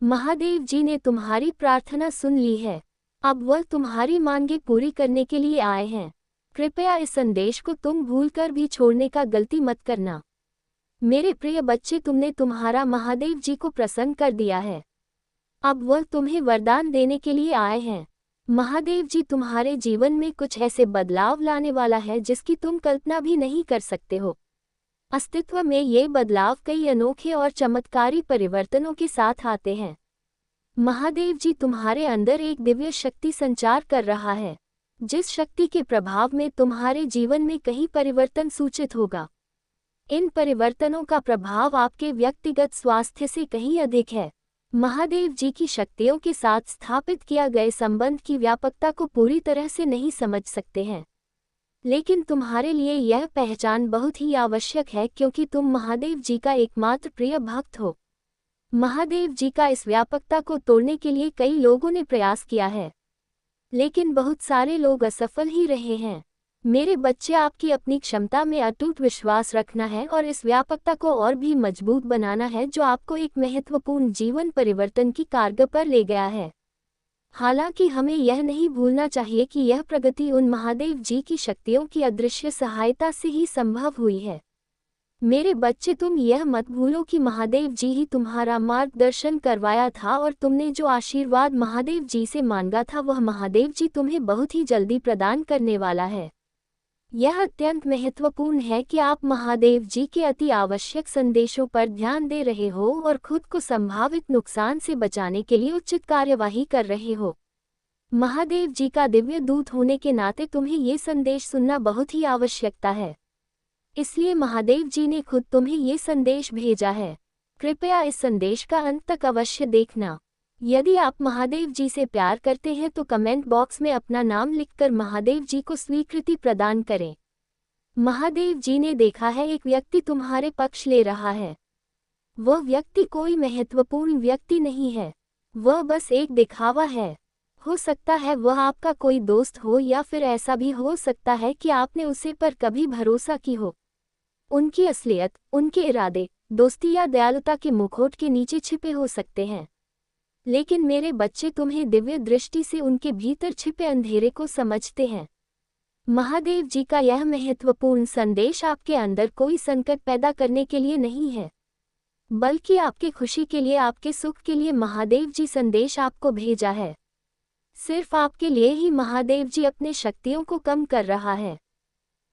महादेव जी ने तुम्हारी प्रार्थना सुन ली है। अब वह तुम्हारी मांगे पूरी करने के लिए आए हैं। कृपया इस संदेश को तुम भूलकर भी छोड़ने का गलती मत करना। मेरे प्रिय बच्चे, तुमने तुम्हारा महादेव जी को प्रसन्न कर दिया है। अब वह तुम्हें वरदान देने के लिए आए हैं। महादेव जी तुम्हारे जीवन में कुछ ऐसे बदलाव लाने वाला है जिसकी तुम कल्पना भी नहीं कर सकते हो। अस्तित्व में ये बदलाव कई अनोखे और चमत्कारी परिवर्तनों के साथ आते हैं। महादेव जी तुम्हारे अंदर एक दिव्य शक्ति संचार कर रहा है, जिस शक्ति के प्रभाव में तुम्हारे जीवन में कई परिवर्तन सूचित होगा। इन परिवर्तनों का प्रभाव आपके व्यक्तिगत स्वास्थ्य से कहीं अधिक है। महादेव जी की शक्तियों के साथ स्थापित किया गए संबंध की व्यापकता को पूरी तरह से नहीं समझ सकते हैं, लेकिन तुम्हारे लिए यह पहचान बहुत ही आवश्यक है क्योंकि तुम महादेव जी का एकमात्र प्रिय भक्त हो। महादेव जी का इस व्यापकता को तोड़ने के लिए कई लोगों ने प्रयास किया है, लेकिन बहुत सारे लोग असफल ही रहे हैं। मेरे बच्चे, आपकी अपनी क्षमता में अटूट विश्वास रखना है और इस व्यापकता को और भी मजबूत बनाना है जो आपको एक महत्वपूर्ण जीवन परिवर्तन की कारगर पर ले गया है। हालांकि हमें यह नहीं भूलना चाहिए कि यह प्रगति उन महादेव जी की शक्तियों की अदृश्य सहायता से ही संभव हुई है। मेरे बच्चे, तुम यह मत भूलो कि महादेव जी ही तुम्हारा मार्गदर्शन करवाया था और तुमने जो आशीर्वाद महादेव जी से मांगा था वह महादेव जी तुम्हें बहुत ही जल्दी प्रदान करने वाला है। यह अत्यंत महत्वपूर्ण है कि आप महादेव जी के अति आवश्यक संदेशों पर ध्यान दे रहे हो और खुद को संभावित नुकसान से बचाने के लिए उचित कार्यवाही कर रहे हो। महादेव जी का दिव्य दूत होने के नाते तुम्हें ये संदेश सुनना बहुत ही आवश्यकता है, इसलिए महादेव जी ने खुद तुम्हें ये संदेश भेजा है। कृपया इस संदेश का अंत तक अवश्य देखना। यदि आप महादेव जी से प्यार करते हैं तो कमेंट बॉक्स में अपना नाम लिखकर महादेव जी को स्वीकृति प्रदान करें। महादेव जी ने देखा है एक व्यक्ति तुम्हारे पक्ष ले रहा है। वह व्यक्ति कोई महत्वपूर्ण व्यक्ति नहीं है, वह बस एक दिखावा है। हो सकता है वह आपका कोई दोस्त हो या फिर ऐसा भी हो सकता है कि आपने उसे पर कभी भरोसा की हो। उनकी असलियत, उनके इरादे, दोस्ती या दयालुता के मुखौट के नीचे छिपे हो सकते हैं, लेकिन मेरे बच्चे तुम्हें दिव्य दृष्टि से उनके भीतर छिपे अंधेरे को समझते हैं। महादेव जी का यह महत्वपूर्ण संदेश आपके अंदर कोई संकट पैदा करने के लिए नहीं है, बल्कि आपके खुशी के लिए, आपके सुख के लिए महादेव जी संदेश आपको भेजा है। सिर्फ आपके लिए ही महादेव जी अपने शक्तियों को कम कर रहा है,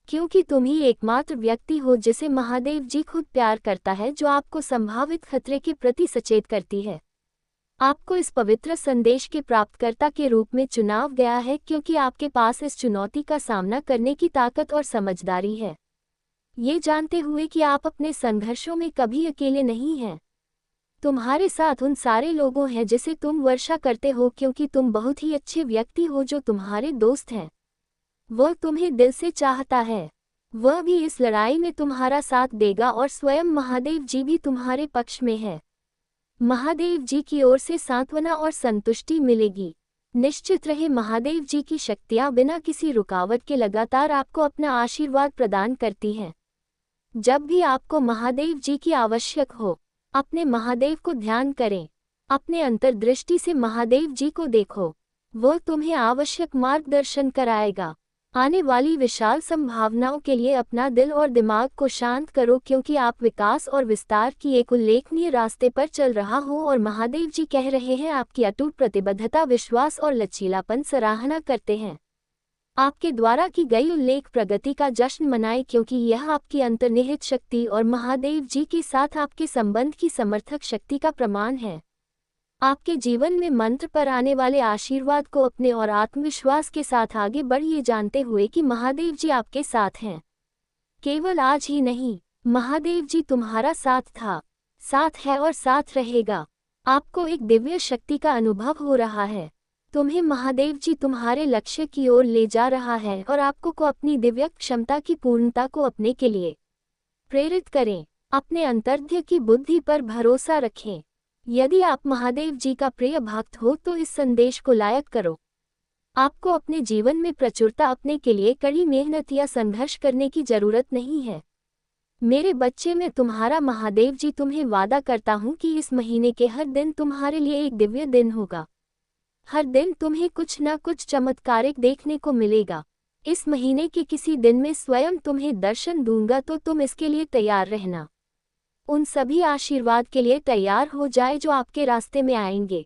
क्योंकि तुम ही एकमात्र व्यक्ति हो जिसे महादेव जी खुद प्यार करता है, जो आपको संभावित खतरे के प्रति सचेत करती है। आपको इस पवित्र संदेश के प्राप्तकर्ता के रूप में चुनाव गया है क्योंकि आपके पास इस चुनौती का सामना करने की ताकत और समझदारी है, ये जानते हुए कि आप अपने संघर्षों में कभी अकेले नहीं हैं। तुम्हारे साथ उन सारे लोगों हैं जिसे तुम वर्षा करते हो, क्योंकि तुम बहुत ही अच्छे व्यक्ति हो जो तुम्हारे दोस्त हैं। वह तुम्हें दिल से चाहता है, वह भी इस लड़ाई में तुम्हारा साथ देगा और स्वयं महादेव जी भी तुम्हारे पक्ष में है। महादेव जी की ओर से सांत्वना और संतुष्टि मिलेगी। निश्चित रहे, महादेव जी की शक्तियां बिना किसी रुकावट के लगातार आपको अपना आशीर्वाद प्रदान करती हैं। जब भी आपको महादेव जी की आवश्यक हो, अपने महादेव को ध्यान करें, अपने अंतर्दृष्टि से महादेव जी को देखो, वह तुम्हें आवश्यक मार्गदर्शन कराएगा। आने वाली विशाल संभावनाओं के लिए अपना दिल और दिमाग को शांत करो, क्योंकि आप विकास और विस्तार की एक उल्लेखनीय रास्ते पर चल रहा हो और महादेव जी कह रहे हैं आपकी अटूट प्रतिबद्धता, विश्वास और लचीलापन सराहना करते हैं। आपके द्वारा की गई उल्लेख प्रगति का जश्न मनाएं, क्योंकि यह आपकी अंतर्निहित शक्ति और महादेव जी के साथ आपके संबंध की समर्थक शक्ति का प्रमाण है। आपके जीवन में मंत्र पर आने वाले आशीर्वाद को अपने और आत्मविश्वास के साथ आगे बढ़िए, जानते हुए कि महादेव जी आपके साथ हैं। केवल आज ही नहीं, महादेव जी तुम्हारा साथ था, साथ है और साथ रहेगा। आपको एक दिव्य शक्ति का अनुभव हो रहा है। तुम्हें महादेव जी तुम्हारे लक्ष्य की ओर ले जा रहा है और आपको अपनी दिव्य क्षमता की पूर्णता को अपने के लिए प्रेरित करें। अपने अंतर्ध्य की बुद्धि पर भरोसा रखें। यदि आप महादेव जी का प्रिय भक्त हो तो इस संदेश को लायक करो। आपको अपने जीवन में प्रचुरता अपने के लिए कड़ी मेहनत या संघर्ष करने की जरूरत नहीं है। मेरे बच्चे, मैं तुम्हारा महादेव जी तुम्हें वादा करता हूँ कि इस महीने के हर दिन तुम्हारे लिए एक दिव्य दिन होगा। हर दिन तुम्हें कुछ न कुछ चमत्कारिक देखने को मिलेगा। इस महीने के किसी दिन में स्वयं तुम्हें दर्शन दूंगा, तो तुम इसके लिए तैयार रहना। उन सभी आशीर्वाद के लिए तैयार हो जाए जो आपके रास्ते में आएंगे।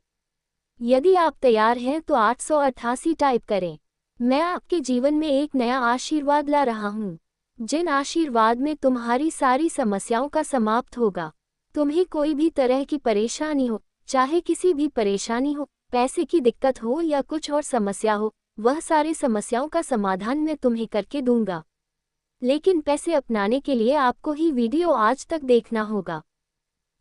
यदि आप तैयार हैं तो 888 टाइप करें। मैं आपके जीवन में एक नया आशीर्वाद ला रहा हूँ, जिन आशीर्वाद में तुम्हारी सारी समस्याओं का समाप्त होगा। तुम्हें कोई भी तरह की परेशानी हो, चाहे किसी भी परेशानी हो, पैसे की दिक्कत हो या कुछ और समस्या हो, वह सारी समस्याओं का समाधान मैं तुम्हें करके दूंगा। लेकिन पैसे अपनाने के लिए आपको ही वीडियो आज तक देखना होगा।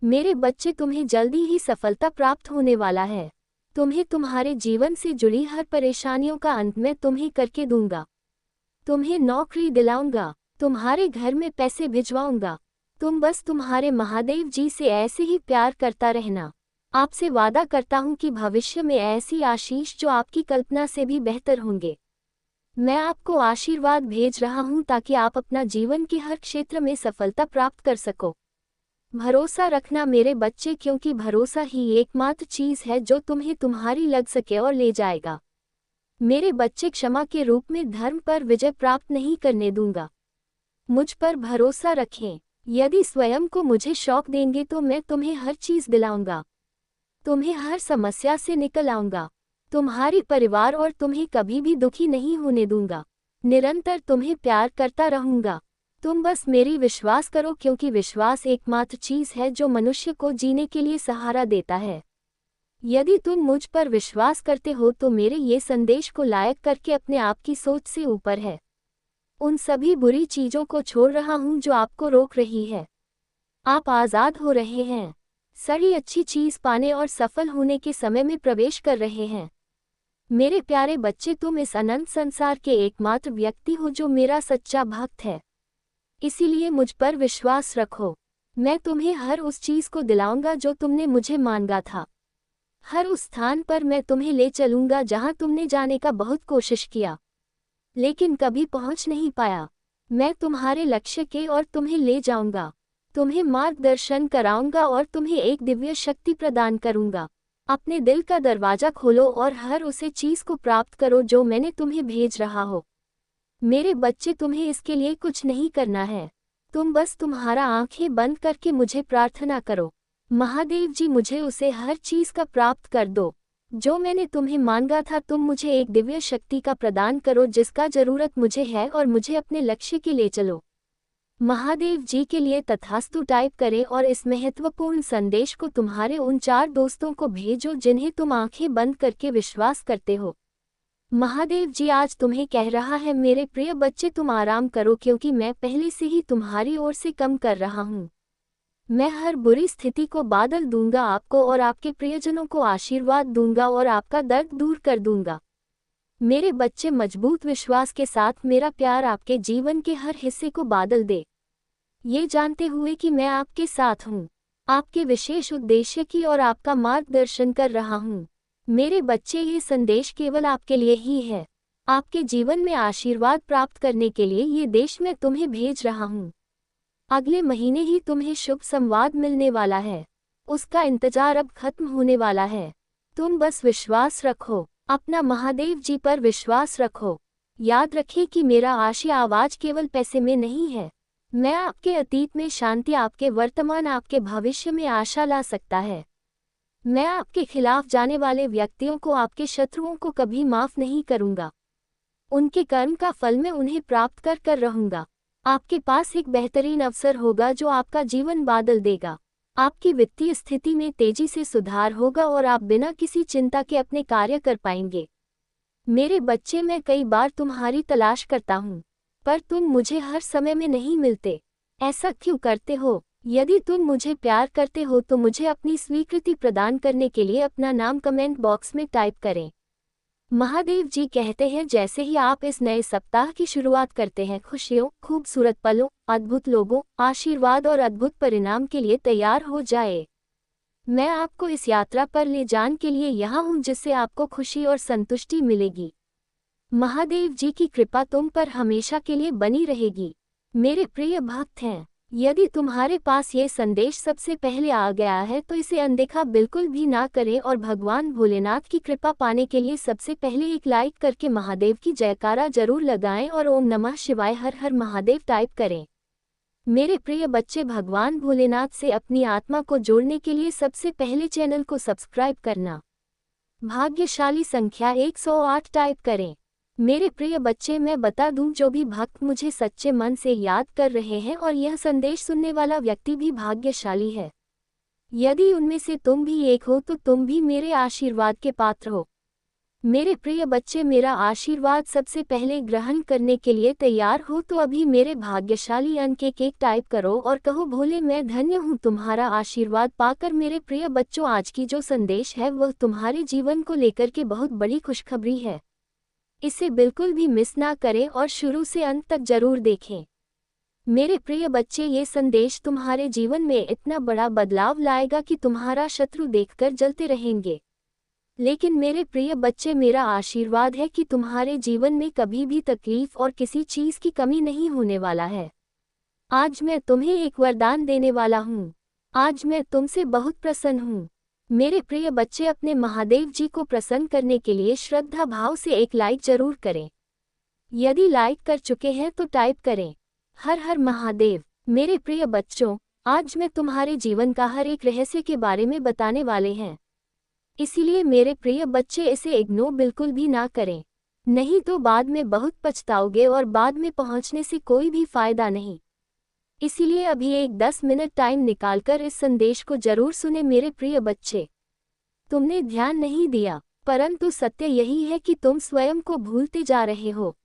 मेरे बच्चे, तुम्हें जल्दी ही सफलता प्राप्त होने वाला है। तुम्हें तुम्हारे जीवन से जुड़ी हर परेशानियों का अंत मैं तुम्हें करके दूंगा। तुम्हें नौकरी दिलाऊंगा, तुम्हारे घर में पैसे भिजवाऊंगा। तुम बस तुम्हारे महादेव जी से ऐसे ही प्यार करता रहना। आपसे वादा करता हूँ कि भविष्य में ऐसी आशीष जो आपकी कल्पना से भी बेहतर होंगे। मैं आपको आशीर्वाद भेज रहा हूँ ताकि आप अपना जीवन के हर क्षेत्र में सफलता प्राप्त कर सको। भरोसा रखना मेरे बच्चे, क्योंकि भरोसा ही एकमात्र चीज़ है जो तुम्हें तुम्हारी लग सके और ले जाएगा। मेरे बच्चे, क्षमा के रूप में धर्म पर विजय प्राप्त नहीं करने दूंगा। मुझ पर भरोसा रखें। यदि स्वयं को मुझे शौक देंगे तो मैं तुम्हें हर चीज़ दिलाऊंगा। तुम्हें हर समस्या से निकल आऊंगा। तुम्हारी परिवार और तुम्हें कभी भी दुखी नहीं होने दूंगा। निरंतर तुम्हें प्यार करता रहूंगा। तुम बस मेरी विश्वास करो, क्योंकि विश्वास एकमात्र चीज़ है जो मनुष्य को जीने के लिए सहारा देता है। यदि तुम मुझ पर विश्वास करते हो तो मेरे ये संदेश को लायक करके अपने आप की सोच से ऊपर है। उन सभी बुरी चीज़ों को छोड़ रहा हूँ जो आपको रोक रही है। आप आज़ाद हो रहे हैं। सही अच्छी चीज़ पाने और सफल होने के समय में प्रवेश कर रहे हैं। मेरे प्यारे बच्चे, तुम इस अनंत संसार के एकमात्र व्यक्ति हो जो मेरा सच्चा भक्त है। इसीलिए मुझ पर विश्वास रखो। मैं तुम्हें हर उस चीज़ को दिलाऊंगा जो तुमने मुझे मांगा था। हर उस स्थान पर मैं तुम्हें ले चलूंगा जहां तुमने जाने का बहुत कोशिश किया, लेकिन कभी पहुंच नहीं पाया। मैं तुम्हारे लक्ष्य के और तुम्हें ले जाऊंगा। तुम्हें मार्गदर्शन कराऊंगा और तुम्हें एक दिव्य शक्ति प्रदान करूंगा। अपने दिल का दरवाजा खोलो और हर उसे चीज़ को प्राप्त करो जो मैंने तुम्हें भेज रहा हो। मेरे बच्चे, तुम्हें इसके लिए कुछ नहीं करना है। तुम बस तुम्हारा आंखें बंद करके मुझे प्रार्थना करो, महादेव जी मुझे उसे हर चीज़ का प्राप्त कर दो जो मैंने तुम्हें मांगा था। तुम मुझे एक दिव्य शक्ति का प्रदान करो जिसका ज़रूरत मुझे है, और मुझे अपने लक्ष्य के ले चलो। महादेव जी के लिए तथास्तु टाइप करें और इस महत्वपूर्ण संदेश को तुम्हारे उन 4 दोस्तों को भेजो जिन्हें तुम आंखें बंद करके विश्वास करते हो। महादेव जी आज तुम्हें कह रहा है, मेरे प्रिय बच्चे, तुम आराम करो, क्योंकि मैं पहले से ही तुम्हारी ओर से कम कर रहा हूँ। मैं हर बुरी स्थिति को बादल दूंगा, आपको और आपके प्रियजनों को आशीर्वाद दूंगा और आपका दर्द दूर कर दूंगा। मेरे बच्चे, मजबूत विश्वास के साथ मेरा प्यार आपके जीवन के हर हिस्से को बादल दे, ये जानते हुए कि मैं आपके साथ हूँ, आपके विशेष उद्देश्य की और आपका मार्गदर्शन कर रहा हूँ। मेरे बच्चे, ये संदेश केवल आपके लिए ही है। आपके जीवन में आशीर्वाद प्राप्त करने के लिए ये देश मैं तुम्हें भेज रहा हूँ। अगले महीने ही तुम्हें शुभ संवाद मिलने वाला है। उसका इंतजार अब खत्म होने वाला है। तुम बस विश्वास रखो, अपना महादेव जी पर विश्वास रखो। याद रखें कि मेरा आवाज केवल पैसे में नहीं है। मैं आपके अतीत में शांति, आपके वर्तमान, आपके भविष्य में आशा ला सकता है। मैं आपके खिलाफ जाने वाले व्यक्तियों को, आपके शत्रुओं को कभी माफ नहीं करूंगा। उनके कर्म का फल मैं उन्हें प्राप्त कर रहूंगा। आपके पास एक बेहतरीन अवसर होगा जो आपका जीवन बादल देगा। आपकी वित्तीय स्थिति में तेजी से सुधार होगा और आप बिना किसी चिंता के अपने कार्य कर पाएंगे। मेरे बच्चे, मैं कई बार तुम्हारी तलाश करता हूँ, पर तुम मुझे हर समय में नहीं मिलते। ऐसा क्यों करते हो? यदि तुम मुझे प्यार करते हो तो मुझे अपनी स्वीकृति प्रदान करने के लिए अपना नाम कमेंट बॉक्स में टाइप करें। महादेव जी कहते हैं, जैसे ही आप इस नए सप्ताह की शुरुआत करते हैं, खुशियों, खूबसूरत पलों, अद्भुत लोगों, आशीर्वाद और अद्भुत परिणाम के लिए तैयार हो जाए। मैं आपको इस यात्रा पर ले जाने के लिए यहाँ हूँ, जिससे आपको खुशी और संतुष्टि मिलेगी। महादेव जी की कृपा तुम पर हमेशा के लिए बनी रहेगी। मेरे प्रिय भक्त हैं, यदि तुम्हारे पास ये संदेश सबसे पहले आ गया है तो इसे अनदेखा बिल्कुल भी ना करें और भगवान भोलेनाथ की कृपा पाने के लिए सबसे पहले एक लाइक करके महादेव की जयकारा जरूर लगाएं और ओम नमः शिवाय हर हर महादेव टाइप करें। मेरे प्रिय बच्चे, भगवान भोलेनाथ से अपनी आत्मा को जोड़ने के लिए सबसे पहले चैनल को सब्सक्राइब करना। भाग्यशाली संख्या 108 टाइप करें। मेरे प्रिय बच्चे, मैं बता दूं, जो भी भक्त मुझे सच्चे मन से याद कर रहे हैं और यह संदेश सुनने वाला व्यक्ति भी भाग्यशाली है। यदि उनमें से तुम भी एक हो तो तुम भी मेरे आशीर्वाद के पात्र हो। मेरे प्रिय बच्चे, मेरा आशीर्वाद सबसे पहले ग्रहण करने के लिए तैयार हो तो अभी मेरे भाग्यशाली अंक एक टाइप करो और कहो, भोले मैं धन्य हूँ तुम्हारा आशीर्वाद पाकर। मेरे प्रिय बच्चों, आज की जो संदेश है वह तुम्हारे जीवन को लेकर के बहुत बड़ी खुशखबरी है। इसे बिल्कुल भी मिस ना करें और शुरू से अंत तक जरूर देखें। मेरे प्रिय बच्चे, ये संदेश तुम्हारे जीवन में इतना बड़ा बदलाव लाएगा कि तुम्हारा शत्रु देखकर जलते रहेंगे। लेकिन मेरे प्रिय बच्चे, मेरा आशीर्वाद है कि तुम्हारे जीवन में कभी भी तकलीफ और किसी चीज की कमी नहीं होने वाला है। आज मैं तुम्हें एक वरदान देने वाला हूँ। आज मैं तुमसे बहुत प्रसन्न हूँ। मेरे प्रिय बच्चे, अपने महादेव जी को प्रसन्न करने के लिए श्रद्धा भाव से एक लाइक जरूर करें। यदि लाइक कर चुके हैं तो टाइप करें हर हर महादेव। मेरे प्रिय बच्चों, आज मैं तुम्हारे जीवन का हर एक रहस्य के बारे में बताने वाले हैं। इसीलिए मेरे प्रिय बच्चे, इसे इग्नोर बिल्कुल भी ना करें, नहीं तो बाद में बहुत पछताओगे और बाद में पहुंचने से कोई भी फायदा नहीं। इसीलिए अभी एक 10 मिनट टाइम निकालकर इस संदेश को जरूर सुने। मेरे प्रिय बच्चे, तुमने ध्यान नहीं दिया, परंतु सत्य यही है कि तुम स्वयं को भूलते जा रहे हो।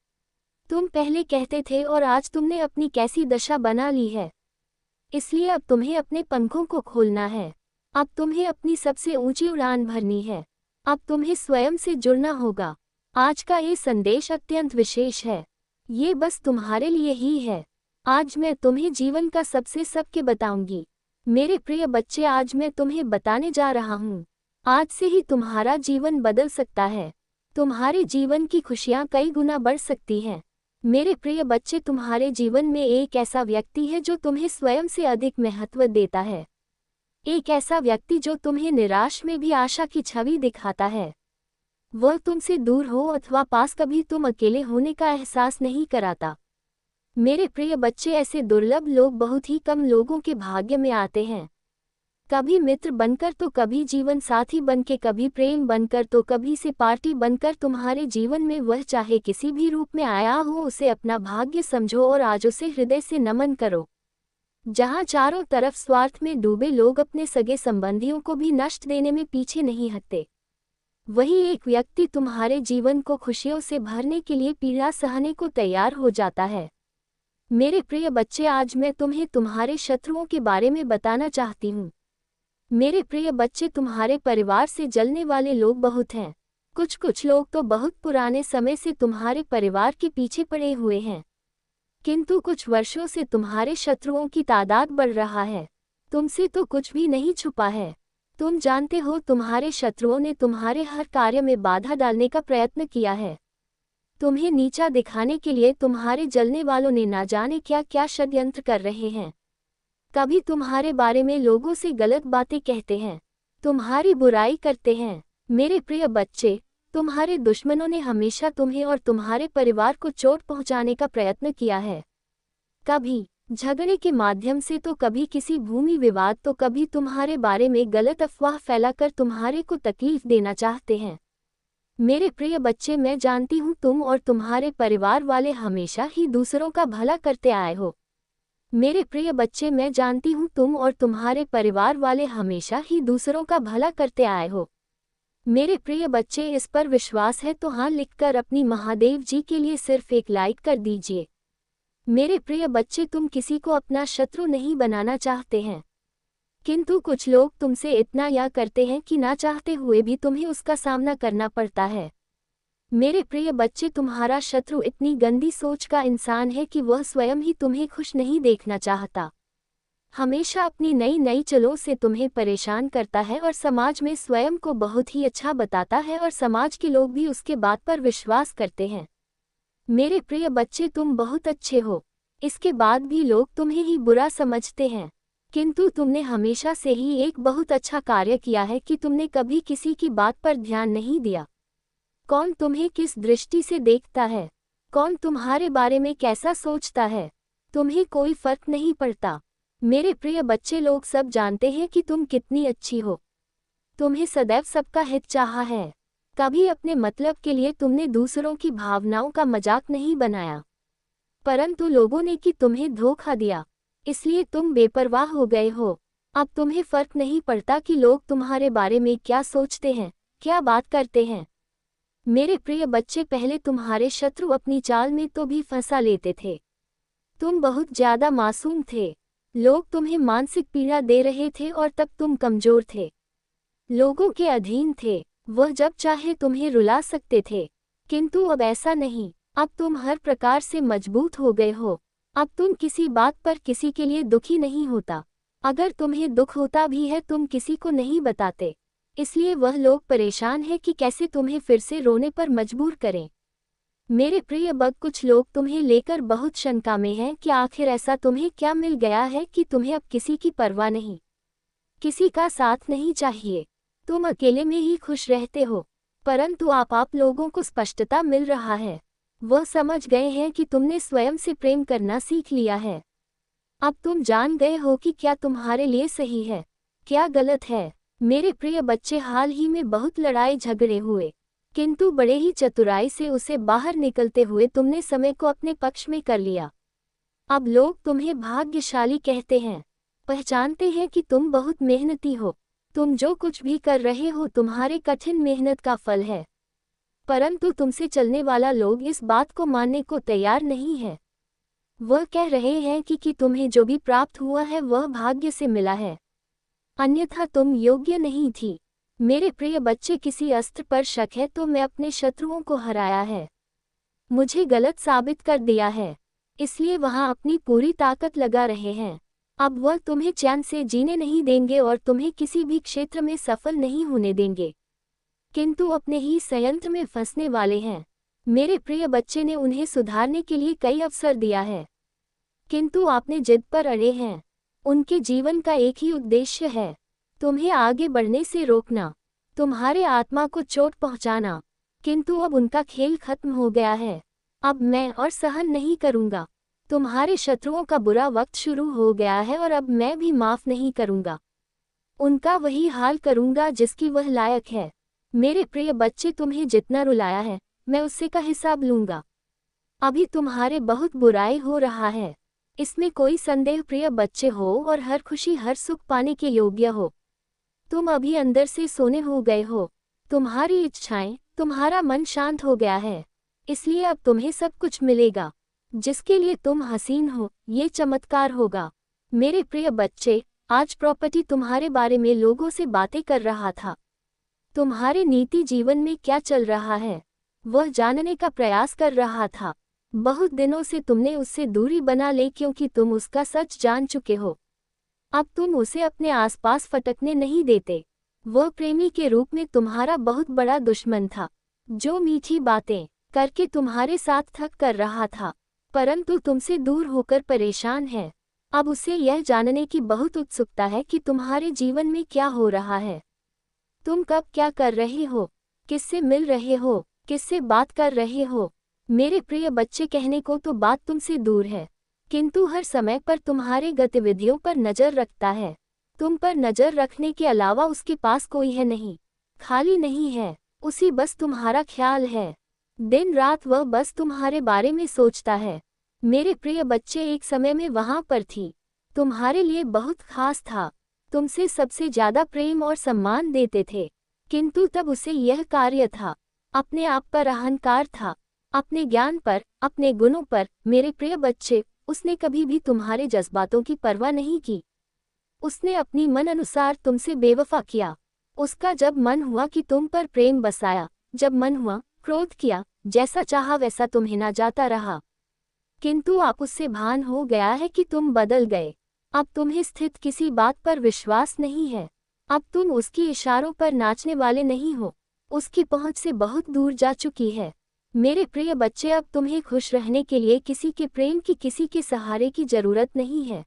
तुम पहले कहते थे और आज तुमने अपनी कैसी दशा बना ली है। इसलिए अब तुम्हें अपने पंखों को खोलना है। अब तुम्हें अपनी सबसे ऊंची उड़ान भरनी है। अब तुम्हें स्वयं से जुड़ना होगा। आज का ये संदेश अत्यंत विशेष है। ये बस तुम्हारे लिए ही है। आज मैं तुम्हें जीवन का सबसे सत्य बताऊंगी। मेरे प्रिय बच्चे, आज मैं तुम्हें बताने जा रहा हूँ। आज से ही तुम्हारा जीवन बदल सकता है। तुम्हारे जीवन की खुशियाँ कई गुना बढ़ सकती हैं। मेरे प्रिय बच्चे, तुम्हारे जीवन में एक ऐसा व्यक्ति है जो तुम्हें स्वयं से अधिक महत्व देता है। एक ऐसा व्यक्ति जो तुम्हें निराश में भी आशा की छवि दिखाता है। वह तुमसे दूर हो अथवा पास, कभी तुम अकेले होने का एहसास नहीं कराता। मेरे प्रिय बच्चे, ऐसे दुर्लभ लोग बहुत ही कम लोगों के भाग्य में आते हैं। कभी मित्र बनकर तो कभी जीवन साथी बनके, कभी प्रेम बनकर तो कभी से पार्टी बनकर तुम्हारे जीवन में वह चाहे किसी भी रूप में आया हो, उसे अपना भाग्य समझो और आज उसे हृदय से नमन करो। जहाँ चारों तरफ स्वार्थ में डूबे लोग अपने सगे संबंधियों को भी नष्ट देने में पीछे नहीं हटते, वही एक व्यक्ति तुम्हारे जीवन को खुशियों से भरने के लिए पीड़ा सहने को तैयार हो जाता है। मेरे प्रिय बच्चे, आज मैं तुम्हें तुम्हारे शत्रुओं के बारे में बताना चाहती हूँ। मेरे प्रिय बच्चे, तुम्हारे परिवार से जलने वाले लोग बहुत हैं। कुछ लोग तो बहुत पुराने समय से तुम्हारे परिवार के पीछे पड़े हुए हैं, किंतु कुछ वर्षों से तुम्हारे शत्रुओं की तादाद बढ़ रहा है। तुमसे तो कुछ भी नहीं छुपा है। तुम जानते हो, तुम्हारे शत्रुओं ने तुम्हारे हर कार्य में बाधा डालने का प्रयत्न किया है। तुम्हें नीचा दिखाने के लिए तुम्हारे जलने वालों ने ना जाने क्या क्या षड्यंत्र कर रहे हैं। कभी तुम्हारे बारे में लोगों से गलत बातें कहते हैं, तुम्हारी बुराई करते हैं। मेरे प्रिय बच्चे, तुम्हारे दुश्मनों ने हमेशा तुम्हें और तुम्हारे परिवार को चोट पहुंचाने का प्रयत्न किया है। कभी झगड़े के माध्यम से, तो कभी किसी भूमि विवाद, तो कभी तुम्हारे बारे में गलत अफवाह फैलाकर तुम्हारे को तकलीफ देना चाहते हैं। मेरे प्रिय बच्चे, मैं जानती हूँ तुम और तुम्हारे परिवार वाले हमेशा ही दूसरों का भला करते आए हो। मेरे प्रिय बच्चे, मैं जानती हूँ तुम और तुम्हारे परिवार वाले हमेशा ही दूसरों का भला करते आए हो। मेरे प्रिय बच्चे, इस पर विश्वास है तो हाँ लिखकर अपनी महादेव जी के लिए सिर्फ एक लाइक कर दीजिए। मेरे प्रिय बच्चे, तुम किसी को अपना शत्रु नहीं बनाना चाहते हैं, किंतु कुछ लोग तुमसे इतना या करते हैं कि ना चाहते हुए भी तुम्हें उसका सामना करना पड़ता है। मेरे प्रिय बच्चे, तुम्हारा शत्रु इतनी गंदी सोच का इंसान है कि वह स्वयं ही तुम्हें खुश नहीं देखना चाहता। हमेशा अपनी नई चलों से तुम्हें परेशान करता है और समाज में स्वयं को बहुत ही अच्छा बताता है और समाज के लोग भी उसके बात पर विश्वास करते हैं। मेरे प्रिय बच्चे, तुम बहुत अच्छे हो। इसके बाद भी लोग तुम्हें ही बुरा समझते हैं, किंतु तुमने हमेशा से ही एक बहुत अच्छा कार्य किया है कि तुमने कभी किसी की बात पर ध्यान नहीं दिया। कौन तुम्हें किस दृष्टि से देखता है, कौन तुम्हारे बारे में कैसा सोचता है, तुम्हें कोई फर्क नहीं पड़ता। मेरे प्रिय बच्चे, लोग सब जानते हैं कि तुम कितनी अच्छी हो। तुम्हें सदैव सबका हित चाहा है। कभी अपने मतलब के लिए तुमने दूसरों की भावनाओं का मजाक नहीं बनाया, परंतु लोगों ने कि तुम्हें धोखा दिया, इसलिए तुम बेपरवाह हो गए हो। अब तुम्हें फर्क नहीं पड़ता कि लोग तुम्हारे बारे में क्या सोचते हैं, क्या बात करते हैं। मेरे प्रिय बच्चे, पहले तुम्हारे शत्रु अपनी चाल में तो भी फंसा लेते थे। तुम बहुत ज्यादा मासूम थे। लोग तुम्हें मानसिक पीड़ा दे रहे थे और तब तुम कमजोर थे, लोगों के अधीन थे। वह जब चाहे तुम्हें रुला सकते थे, किंतु अब ऐसा नहीं। अब तुम हर प्रकार से मजबूत हो गए हो। अब तुम किसी बात पर किसी के लिए दुखी नहीं होता। अगर तुम्हें दुख होता भी है तुम किसी को नहीं बताते, इसलिए वह लोग परेशान हैं कि कैसे तुम्हें फिर से रोने पर मजबूर करें। मेरे प्रिय बग, कुछ लोग तुम्हें लेकर बहुत शंका में हैं कि आखिर ऐसा तुम्हें क्या मिल गया है कि तुम्हें अब किसी की परवाह नहीं, किसी का साथ नहीं चाहिए। तुम अकेले में ही खुश रहते हो। परंतु आप लोगों को स्पष्टता मिल रहा है। वह समझ गए हैं कि तुमने स्वयं से प्रेम करना सीख लिया है। अब तुम जान गए हो कि क्या तुम्हारे लिए सही है, क्या गलत है। मेरे प्रिय बच्चे, हाल ही में बहुत लड़ाई झगड़े हुए, किंतु बड़े ही चतुराई से उसे बाहर निकलते हुए तुमने समय को अपने पक्ष में कर लिया। अब लोग तुम्हें भाग्यशाली कहते हैं, पहचानते हैं कि तुम बहुत मेहनती हो। तुम जो कुछ भी कर रहे हो तुम्हारे कठिन मेहनत का फल है, परंतु तुमसे चलने वाला लोग इस बात को मानने को तैयार नहीं है। वह कह रहे हैं कि तुम्हें जो भी प्राप्त हुआ है वह भाग्य से मिला है, अन्यथा तुम योग्य नहीं थी। मेरे प्रिय बच्चे, किसी अस्त्र पर शक है तो मैं अपने शत्रुओं को हराया है, मुझे गलत साबित कर दिया है, इसलिए वहां अपनी पूरी ताकत लगा रहे हैं। अब वह तुम्हें चैन से जीने नहीं देंगे और तुम्हें किसी भी क्षेत्र में सफल नहीं होने देंगे, किंतु अपने ही संयंत्र में फंसने वाले हैं। मेरे प्रिय बच्चे ने उन्हें सुधारने के लिए कई अवसर दिया है, किंतु आपने जिद पर अड़े हैं। उनके जीवन का एक ही उद्देश्य है, तुम्हें आगे बढ़ने से रोकना, तुम्हारे आत्मा को चोट पहुंचाना। किंतु अब उनका खेल खत्म हो गया है। अब मैं और सहन नहीं करूंगा। तुम्हारे शत्रुओं का बुरा वक्त शुरू हो गया है और अब मैं भी माफ नहीं करूंगा। उनका वही हाल करूंगा जिसकी वह लायक है। मेरे प्रिय बच्चे, तुम्हें जितना रुलाया है मैं उससे का हिसाब लूंगा। अभी तुम्हारे बहुत बुराई हो रहा है, इसमें कोई संदेह प्रिय बच्चे हो, और हर खुशी हर सुख पाने के योग्य हो। तुम अभी अंदर से सोने हो गए हो, तुम्हारी इच्छाएं, तुम्हारा मन शांत हो गया है, इसलिए अब तुम्हें सब कुछ मिलेगा जिसके लिए तुम हसीन हो। ये चमत्कार होगा। मेरे प्रिय बच्चे, आज प्रॉपर्टी तुम्हारे बारे में लोगों से बातें कर रहा था। तुम्हारे नीति जीवन में क्या चल रहा है वह जानने का प्रयास कर रहा था। बहुत दिनों से तुमने उससे दूरी बना ली क्योंकि तुम उसका सच जान चुके हो। अब तुम उसे अपने आसपास फटकने नहीं देते। वह प्रेमी के रूप में तुम्हारा बहुत बड़ा दुश्मन था, जो मीठी बातें करके तुम्हारे साथ थक कर रहा था, परंतु तुमसे दूर होकर परेशान है। अब उसे यह जानने की बहुत उत्सुकता है कि तुम्हारे जीवन में क्या हो रहा है। तुम कब क्या कर रहे हो, किससे मिल रहे हो, किससे बात कर रहे हो। मेरे प्रिय बच्चे, कहने को तो बात तुमसे दूर है, किंतु हर समय पर तुम्हारे गतिविधियों पर नजर रखता है। तुम पर नजर रखने के अलावा उसके पास कोई है नहीं, खाली नहीं है, उसी बस तुम्हारा ख्याल है। दिन रात वह बस तुम्हारे बारे में सोचता है। मेरे प्रिय बच्चे, एक समय में वहां पर थी, तुम्हारे लिए बहुत खास था, तुमसे सबसे ज्यादा प्रेम और सम्मान देते थे, किंतु तब उसे यह कार्य था, अपने आप पर अहंकार था, अपने ज्ञान पर, अपने गुणों पर। मेरे प्रिय बच्चे, उसने कभी भी तुम्हारे जज्बातों की परवाह नहीं की। उसने अपनी मन अनुसार तुमसे बेवफा किया। उसका जब मन हुआ कि तुम पर प्रेम बसाया, जब मन हुआ क्रोध किया, जैसा चाहा वैसा तुम्हें ना जाता रहा। किंतु आप उससे भान हो गया है कि तुम बदल गए। अब तुम्हें स्थित किसी बात पर विश्वास नहीं है। अब तुम उसकी इशारों पर नाचने वाले नहीं हो, उसकी पहुंच से बहुत दूर जा चुकी है। मेरे प्रिय बच्चे, अब तुम्हें खुश रहने के लिए किसी के प्रेम की, किसी के सहारे की जरूरत नहीं है।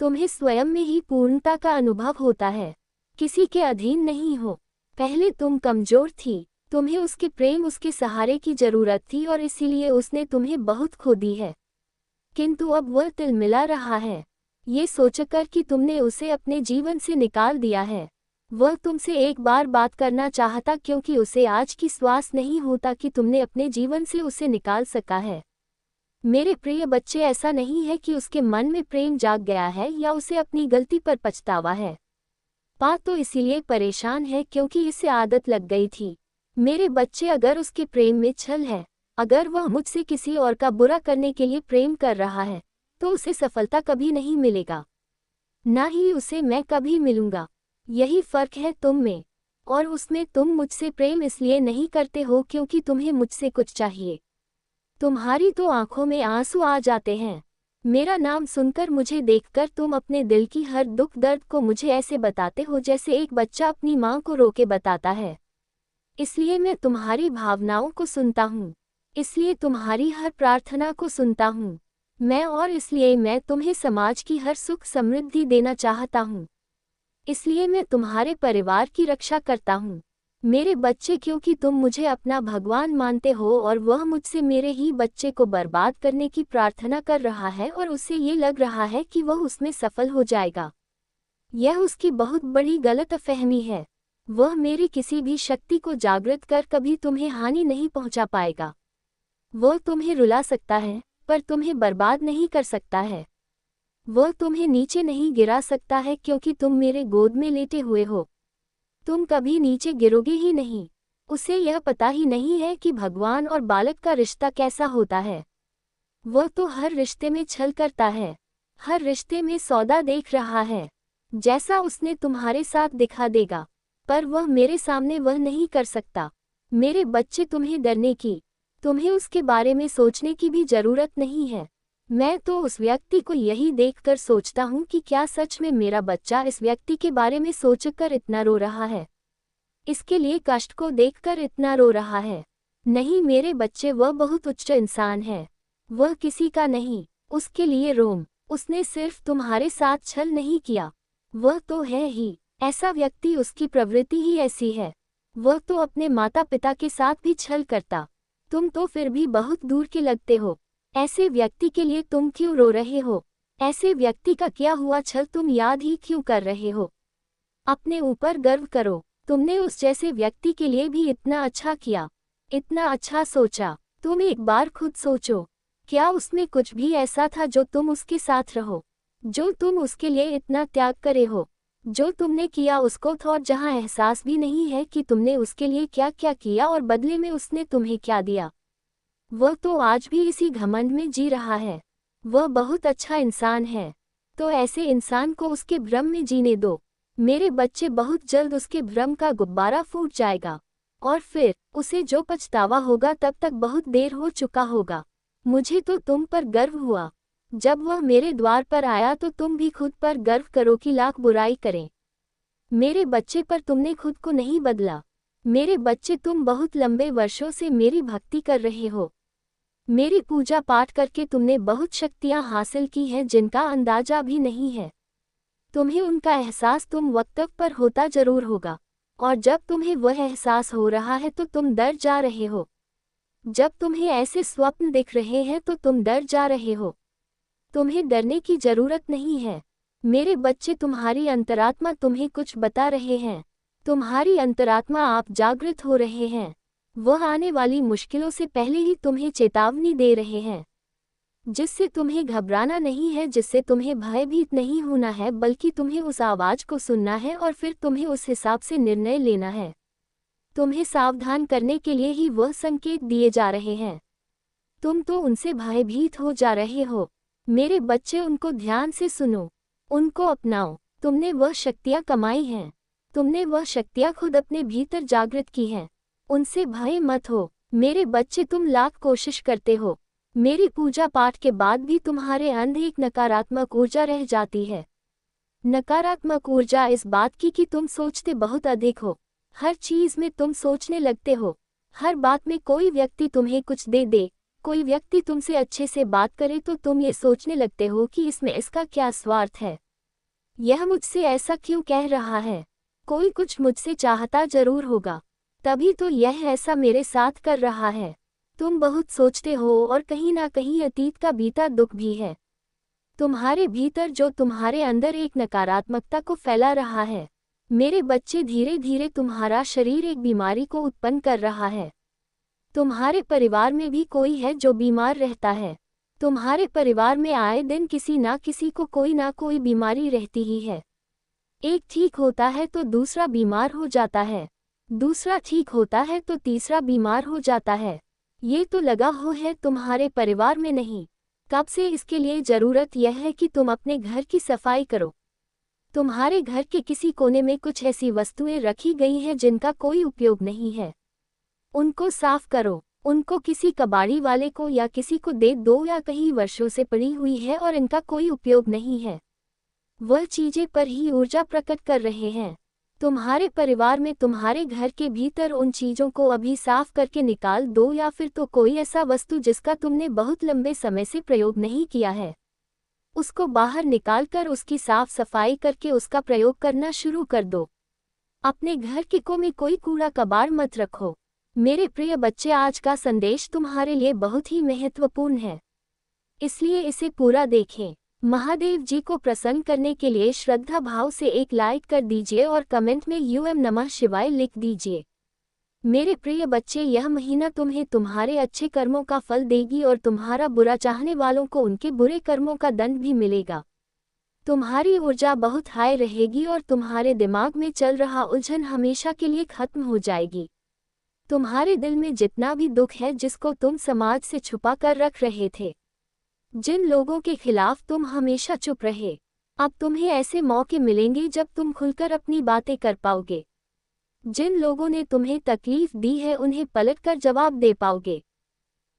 तुम्हें स्वयं में ही पूर्णता का अनुभव होता है, किसी के अधीन नहीं हो। पहले तुम कमजोर थी, तुम्हें उसके प्रेम, उसके सहारे की जरूरत थी और इसीलिए उसने तुम्हें बहुत खो दी है। किंतु अब वह तिलमिला रहा है, ये सोचकर कि तुमने उसे अपने जीवन से निकाल दिया है। वह तुमसे एक बार बात करना चाहता, क्योंकि उसे आज की श्वास नहीं होता कि तुमने अपने जीवन से उसे निकाल सका है। मेरे प्रिय बच्चे, ऐसा नहीं है कि उसके मन में प्रेम जाग गया है या उसे अपनी गलती पर पछतावा है। पा तो इसीलिए परेशान है क्योंकि इसे आदत लग गई थी। मेरे बच्चे, अगर उसके प्रेम में छल है, अगर वह मुझसे किसी और का बुरा करने के लिए प्रेम कर रहा है, तो उसे सफलता कभी नहीं मिलेगा, ना ही उसे मैं कभी मिलूंगा। यही फर्क है तुम में और उसमें। तुम मुझसे प्रेम इसलिए नहीं करते हो क्योंकि तुम्हें मुझसे कुछ चाहिए। तुम्हारी तो आंखों में आंसू आ जाते हैं। मेरा नाम सुनकर, मुझे देखकर तुम अपने दिल की हर दुख दर्द को मुझे ऐसे बताते हो जैसे एक बच्चा अपनी माँ को रो के बताता है। इसलिए मैं तुम्हारी भावनाओं को सुनता हूँ, इसलिए तुम्हारी हर प्रार्थना को सुनता हूँ मैं, और इसलिए मैं तुम्हें समाज की हर सुख समृद्धि देना चाहता हूँ। इसलिए मैं तुम्हारे परिवार की रक्षा करता हूँ मेरे बच्चे, क्योंकि तुम मुझे अपना भगवान मानते हो और वह मुझसे मेरे ही बच्चे को बर्बाद करने की प्रार्थना कर रहा है और उसे ये लग रहा है कि वह उसमें सफल हो जाएगा। यह उसकी बहुत बड़ी गलतफहमी है। वह मेरी किसी भी शक्ति को जागृत कर कभी तुम्हें हानि नहीं पहुंचा पाएगा। वह तुम्हें रुला सकता है पर तुम्हें बर्बाद नहीं कर सकता है। वह तुम्हें नीचे नहीं गिरा सकता है क्योंकि तुम मेरे गोद में लेटे हुए हो। तुम कभी नीचे गिरोगे ही नहीं। उसे यह पता ही नहीं है कि भगवान और बालक का रिश्ता कैसा होता है। वह तो हर रिश्ते में छल करता है, हर रिश्ते में सौदा देख रहा है। जैसा उसने तुम्हारे साथ दिखा देगा, पर वह मेरे सामने वह नहीं कर सकता। मेरे बच्चे, तुम्हें डरने की, तुम्हें उसके बारे में सोचने की भी जरूरत नहीं है। मैं तो उस व्यक्ति को यही देखकर सोचता हूँ कि क्या सच में मेरा बच्चा इस व्यक्ति के बारे में सोचकर इतना रो रहा है, इसके लिए कष्ट को देखकर इतना रो रहा है। नहीं मेरे बच्चे, वह बहुत उच्च इंसान है, वह किसी का नहीं। उसके लिए रोम, उसने सिर्फ तुम्हारे साथ छल नहीं किया, वह तो है ही ऐसा व्यक्ति, उसकी प्रवृत्ति ही ऐसी है। वह तो अपने माता पिता के साथ भी छल करता। तुम तो फिर भी बहुत दूर के लगते हो। ऐसे व्यक्ति के लिए तुम क्यों रो रहे हो? ऐसे व्यक्ति का किया हुआ छल तुम याद ही क्यों कर रहे हो? अपने ऊपर गर्व करो। तुमने उस जैसे व्यक्ति के लिए भी इतना अच्छा किया, इतना अच्छा सोचा। तुम एक बार खुद सोचो, क्या उसमें कुछ भी ऐसा था जो तुम उसके साथ रहो, जो तुम उसके लिए इतना त्याग करे हो? जो तुमने किया उसको तो, और जहाँ एहसास भी नहीं है कि तुमने उसके लिए क्या क्या किया और बदले में उसने तुम्हें क्या दिया। वह तो आज भी इसी घमंड में जी रहा है। वह बहुत अच्छा इंसान है, तो ऐसे इंसान को उसके भ्रम में जीने दो। मेरे बच्चे, बहुत जल्द उसके भ्रम का गुब्बारा फूट जाएगा और फिर उसे जो पछतावा होगा तब तक बहुत देर हो चुका होगा। मुझे तो तुम पर गर्व हुआ। जब वह मेरे द्वार पर आया तो तुम भी खुद पर गर्व करो कि लाख बुराई करें मेरे बच्चे, पर तुमने खुद को नहीं बदला। मेरे बच्चे, तुम बहुत लंबे वर्षों से मेरी भक्ति कर रहे हो। मेरी पूजा पाठ करके तुमने बहुत शक्तियां हासिल की हैं जिनका अंदाजा भी नहीं है। तुम्हें उनका एहसास तुम वक्त पर होता जरूर होगा, और जब तुम्हें वह एहसास हो रहा है तो तुम डर जा रहे हो। जब तुम्हें ऐसे स्वप्न दिख रहे हैं तो तुम डर जा रहे हो। तुम्हें डरने की जरूरत नहीं है मेरे बच्चे। तुम्हारी अंतरात्मा तुम्हें कुछ बता रहे हैं। तुम्हारी अंतरात्मा, आप जागृत हो रहे हैं। वह आने वाली मुश्किलों से पहले ही तुम्हें चेतावनी दे रहे हैं, जिससे तुम्हें घबराना नहीं है, जिससे तुम्हें भयभीत नहीं होना है, बल्कि तुम्हें उस आवाज को सुनना है और फिर तुम्हें उस हिसाब से निर्णय लेना है। तुम्हें सावधान करने के लिए ही वह संकेत दिए जा रहे हैं। तुम तो उनसे भयभीत हो जा रहे हो मेरे बच्चे। उनको ध्यान से सुनो, उनको अपनाओ। तुमने वह शक्तियाँ कमाई हैं, तुमने वह शक्तियाँ खुद अपने भीतर जागृत की हैं। उनसे भय मत हो मेरे बच्चे। तुम लाख कोशिश करते हो, मेरी पूजा पाठ के बाद भी तुम्हारे अंदर एक नकारात्मक ऊर्जा रह जाती है। नकारात्मक ऊर्जा इस बात की कि तुम सोचते बहुत अधिक हो, हर चीज में तुम सोचने लगते हो हर बात में कोई व्यक्ति तुम्हें कुछ दे दे, कोई व्यक्ति तुमसे अच्छे से बात करे तो तुम ये सोचने लगते हो कि इसमें इसका क्या स्वार्थ है, यह मुझसे ऐसा क्यों कह रहा है, कोई कुछ मुझसे चाहता जरूर होगा, तभी तो यह ऐसा मेरे साथ कर रहा है। तुम बहुत सोचते हो और कहीं ना कहीं अतीत का बीता दुख भी है तुम्हारे भीतर, जो तुम्हारे अंदर एक नकारात्मकता को फैला रहा है। मेरे बच्चे, धीरे धीरे तुम्हारा शरीर एक बीमारी को उत्पन्न कर रहा है। तुम्हारे परिवार में भी कोई है जो बीमार रहता है। तुम्हारे परिवार में आए दिन किसी ना किसी को कोई ना कोई बीमारी रहती ही है। एक ठीक होता है तो दूसरा बीमार हो जाता है, दूसरा ठीक होता है तो तीसरा बीमार हो जाता है। ये तो लगा हो है तुम्हारे परिवार में नहीं, कब से इसके लिए ज़रूरत यह है कि तुम अपने घर की सफाई करो। तुम्हारे घर के किसी कोने में कुछ ऐसी वस्तुएं रखी गई हैं जिनका कोई उपयोग नहीं है, उनको साफ करो। उनको किसी कबाड़ी वाले को या किसी को दे दो, या कई वर्षों से पड़ी हुई है और इनका कोई उपयोग नहीं है, वह चीजें पर ही ऊर्जा प्रकट कर रहे हैं। तुम्हारे परिवार में तुम्हारे घर के भीतर उन चीजों को अभी साफ करके निकाल दो, या फिर तो कोई ऐसा वस्तु जिसका तुमने बहुत लंबे समय से प्रयोग नहीं किया है, उसको बाहर निकालकर उसकी साफ सफाई करके उसका प्रयोग करना शुरू कर दो। अपने घर के कोने में कोई कूड़ा कबाड़ मत रखो। मेरे प्रिय बच्चे, आज का संदेश तुम्हारे लिए बहुत ही महत्वपूर्ण है, इसलिए इसे पूरा देखें। महादेव जी को प्रसन्न करने के लिए श्रद्धा भाव से एक लाइक कर दीजिए और कमेंट में यूएम नमः शिवाय लिख दीजिए। मेरे प्रिय बच्चे, यह महीना तुम्हें तुम्हारे अच्छे कर्मों का फल देगी और तुम्हारा बुरा चाहने वालों को उनके बुरे कर्मों का दंड भी मिलेगा। तुम्हारी ऊर्जा बहुत हाई रहेगी और तुम्हारे दिमाग में चल रहा उलझन हमेशा के लिए खत्म हो जाएगी। तुम्हारे दिल में जितना भी दुख है जिसको तुम समाज से छुपा कर रख रहे थे, जिन लोगों के खिलाफ तुम हमेशा चुप रहे, अब तुम्हें ऐसे मौके मिलेंगे जब तुम खुलकर अपनी बातें कर पाओगे। जिन लोगों ने तुम्हें तकलीफ दी है उन्हें पलटकर जवाब दे पाओगे।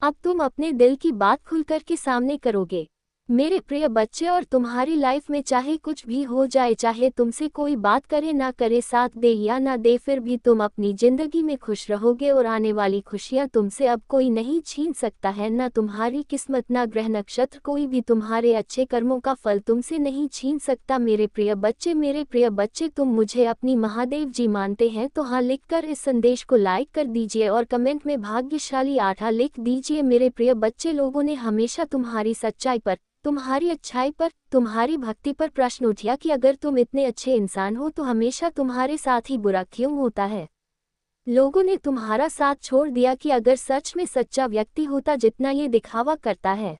अब तुम अपने दिल की बात खुलकर के सामने करोगे। मेरे प्रिय बच्चे, और तुम्हारी लाइफ में चाहे कुछ भी हो जाए, चाहे तुमसे कोई बात करे ना करे, साथ दे या ना दे, फिर भी तुम अपनी जिंदगी में खुश रहोगे और आने वाली खुशियां तुमसे अब कोई नहीं छीन सकता है। ना तुम्हारी किस्मत, ना ग्रह नक्षत्र, कोई भी तुम्हारे अच्छे कर्मों का फल तुमसे नहीं छीन सकता। मेरे प्रिय बच्चे, तुम मुझे अपनी महादेव जी मानते हैं तो हाँ लिखकर इस संदेश को लाइक कर दीजिए और कमेंट में भाग्यशाली 8 लिख दीजिए। मेरे प्रिय बच्चे, लोगों ने हमेशा तुम्हारी सच्चाई पर, तुम्हारी अच्छाई पर, तुम्हारी भक्ति पर प्रश्न उठाया कि अगर तुम इतने अच्छे इंसान हो तो हमेशा तुम्हारे साथ ही बुरा क्यों होता है। लोगों ने तुम्हारा साथ छोड़ दिया कि अगर सच में सच्चा व्यक्ति होता जितना ये दिखावा करता है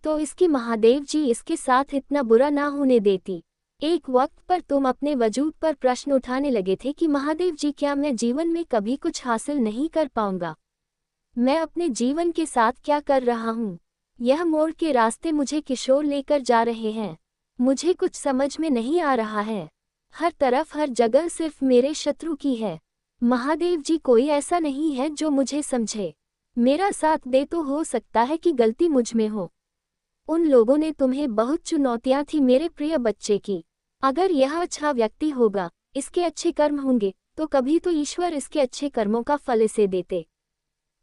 तो इसकी महादेव जी इसके साथ इतना बुरा ना होने देती। एक वक्त पर तुम अपने वजूद पर प्रश्न उठाने लगे थे कि महादेव जी, क्या मैं जीवन में कभी कुछ हासिल नहीं कर पाऊंगा? मैं अपने जीवन के साथ क्या कर रहा हूँ? यह मोड़ के रास्ते मुझे किशोर लेकर जा रहे हैं, मुझे कुछ समझ में नहीं आ रहा है। हर तरफ, हर जगह सिर्फ मेरे शत्रु की है। महादेव जी, कोई ऐसा नहीं है जो मुझे समझे, मेरा साथ दे, तो हो सकता है कि गलती मुझ में हो। उन लोगों ने तुम्हें बहुत चुनौतियां थी मेरे प्रिय बच्चे की। अगर यह अच्छा व्यक्ति होगा, इसके अच्छे कर्म होंगे, तो कभी तो ईश्वर इसके अच्छे कर्मों का फल इसे देते।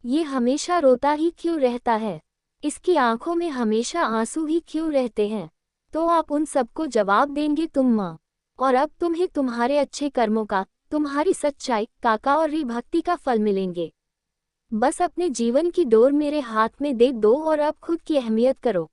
ये हमेशा रोता ही क्यों रहता है? इसकी आंखों में हमेशा आंसू ही क्यों रहते हैं? तो आप उन सबको जवाब देंगे तुम माँ, और अब तुम्हें तुम्हारे अच्छे कर्मों का, तुम्हारी सच्चाई, काका और भक्ति का फल मिलेंगे। बस अपने जीवन की डोर मेरे हाथ में दे दो और अब खुद की अहमियत करो।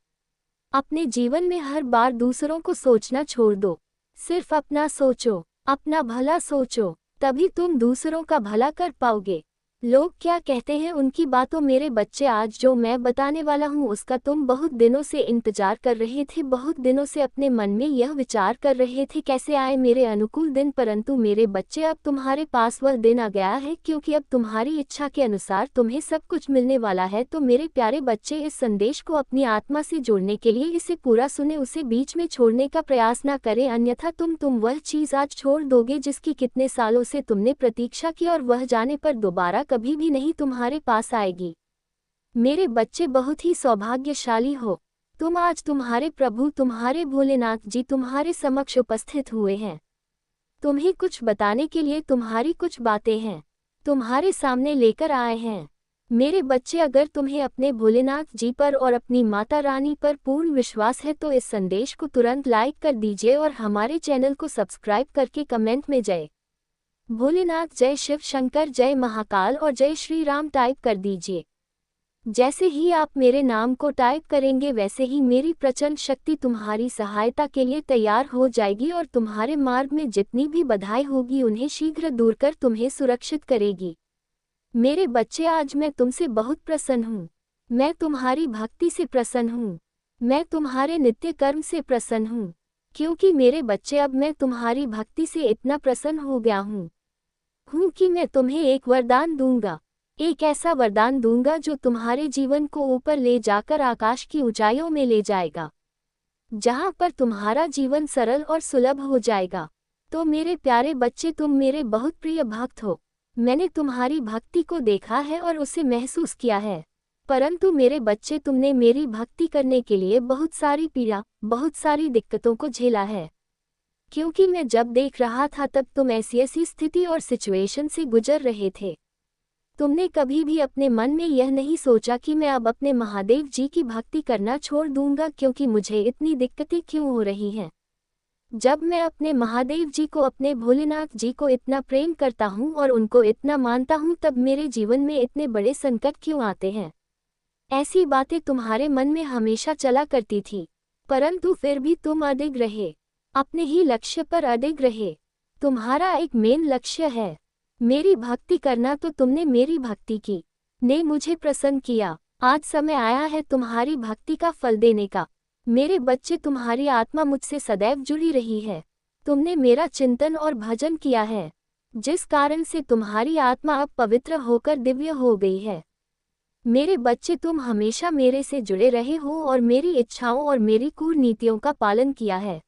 अपने जीवन में हर बार दूसरों को सोचना छोड़ दो, सिर्फ अपना सोचो, अपना भला सोचो, तभी तुम दूसरों का भला कर पाओगे। लोग क्या कहते हैं उनकी बातों। मेरे बच्चे, आज जो मैं बताने वाला हूँ उसका तुम बहुत दिनों से इंतजार कर रहे थे, बहुत दिनों से अपने मन में यह विचार कर रहे थे कैसे आए मेरे अनुकूल दिन। परंतु मेरे बच्चे, अब तुम्हारे पास वह दिन आ गया है, क्योंकि अब तुम्हारी इच्छा के अनुसार तुम्हें सब कुछ मिलने वाला है। तो मेरे प्यारे बच्चे, इस संदेश को अपनी आत्मा से जोड़ने के लिए इसे पूरा सुने, उसे बीच में छोड़ने का प्रयास न करें, अन्यथा तुम वह चीज आज छोड़ दोगे जिसकी कितने सालों से तुमने प्रतीक्षा की और वह जाने पर दोबारा कभी भी नहीं तुम्हारे पास आएगी। मेरे बच्चे, बहुत ही सौभाग्यशाली हो तुम। आज तुम्हारे प्रभु, तुम्हारे भोलेनाथ जी तुम्हारे समक्ष उपस्थित हुए हैं। तुम्हें कुछ बताने के लिए तुम्हारी कुछ बातें हैं। तुम्हारे सामने लेकर आए हैं। मेरे बच्चे, अगर तुम्हें अपने भोलेनाथ जी पर और अपनी माता रानी पर पूर्ण विश्वास है तो इस संदेश को तुरंत लाइक कर दीजिए और हमारे चैनल को सब्सक्राइब करके कमेंट में जय भोलेनाथ, जय शिव शंकर, जय महाकाल और जय श्री राम टाइप कर दीजिए। जैसे ही आप मेरे नाम को टाइप करेंगे वैसे ही मेरी प्रचंड शक्ति तुम्हारी सहायता के लिए तैयार हो जाएगी और तुम्हारे मार्ग में जितनी भी बाधाएं होगी उन्हें शीघ्र दूर कर तुम्हें सुरक्षित करेगी। मेरे बच्चे, आज मैं तुमसे बहुत प्रसन्न हूँ। मैं तुम्हारी भक्ति से प्रसन्न हूँ। मैं तुम्हारे नित्य कर्म से प्रसन्न हूँ, क्योंकि मेरे बच्चे अब मैं तुम्हारी भक्ति से इतना प्रसन्न हो गया हूँ कि मैं तुम्हें एक वरदान दूंगा। एक ऐसा वरदान दूंगा जो तुम्हारे जीवन को ऊपर ले जाकर आकाश की ऊंचाइयों में ले जाएगा, जहां पर तुम्हारा जीवन सरल और सुलभ हो जाएगा। तो मेरे प्यारे बच्चे, तुम मेरे बहुत प्रिय भक्त हो। मैंने तुम्हारी भक्ति को देखा है और उसे महसूस किया है। परंतु मेरे बच्चे, तुमने मेरी भक्ति करने के लिए बहुत सारी पीड़ा, बहुत सारी दिक्कतों को झेला है। क्योंकि मैं जब देख रहा था तब तुम ऐसी स्थिति और सिचुएशन से गुजर रहे थे। तुमने कभी भी अपने मन में यह नहीं सोचा कि मैं अब अपने महादेव जी की भक्ति करना छोड़ दूंगा, क्योंकि मुझे इतनी दिक्कतें क्यों हो रही हैं। जब मैं अपने महादेव जी को, अपने भोलेनाथ जी को इतना प्रेम करता हूँ और उनको इतना मानता हूँ, तब मेरे जीवन में इतने बड़े संकट क्यों आते हैं। ऐसी बातें तुम्हारे मन में हमेशा चला करती थी, परंतु फिर भी तुम अडिग रहे, अपने ही लक्ष्य पर अडिग रहे। तुम्हारा एक मेन लक्ष्य है मेरी भक्ति करना, तो तुमने मेरी भक्ति की, ने मुझे प्रसन्न किया। आज समय आया है तुम्हारी भक्ति का फल देने का। मेरे बच्चे, तुम्हारी आत्मा मुझसे सदैव जुड़ी रही है। तुमने मेरा चिंतन और भजन किया है, जिस कारण से तुम्हारी आत्मा अब पवित्र होकर दिव्य हो गई है। मेरे बच्चे, तुम हमेशा मेरे से जुड़े रहे हो और मेरी इच्छाओं और मेरी कूटनीतियों का पालन किया है।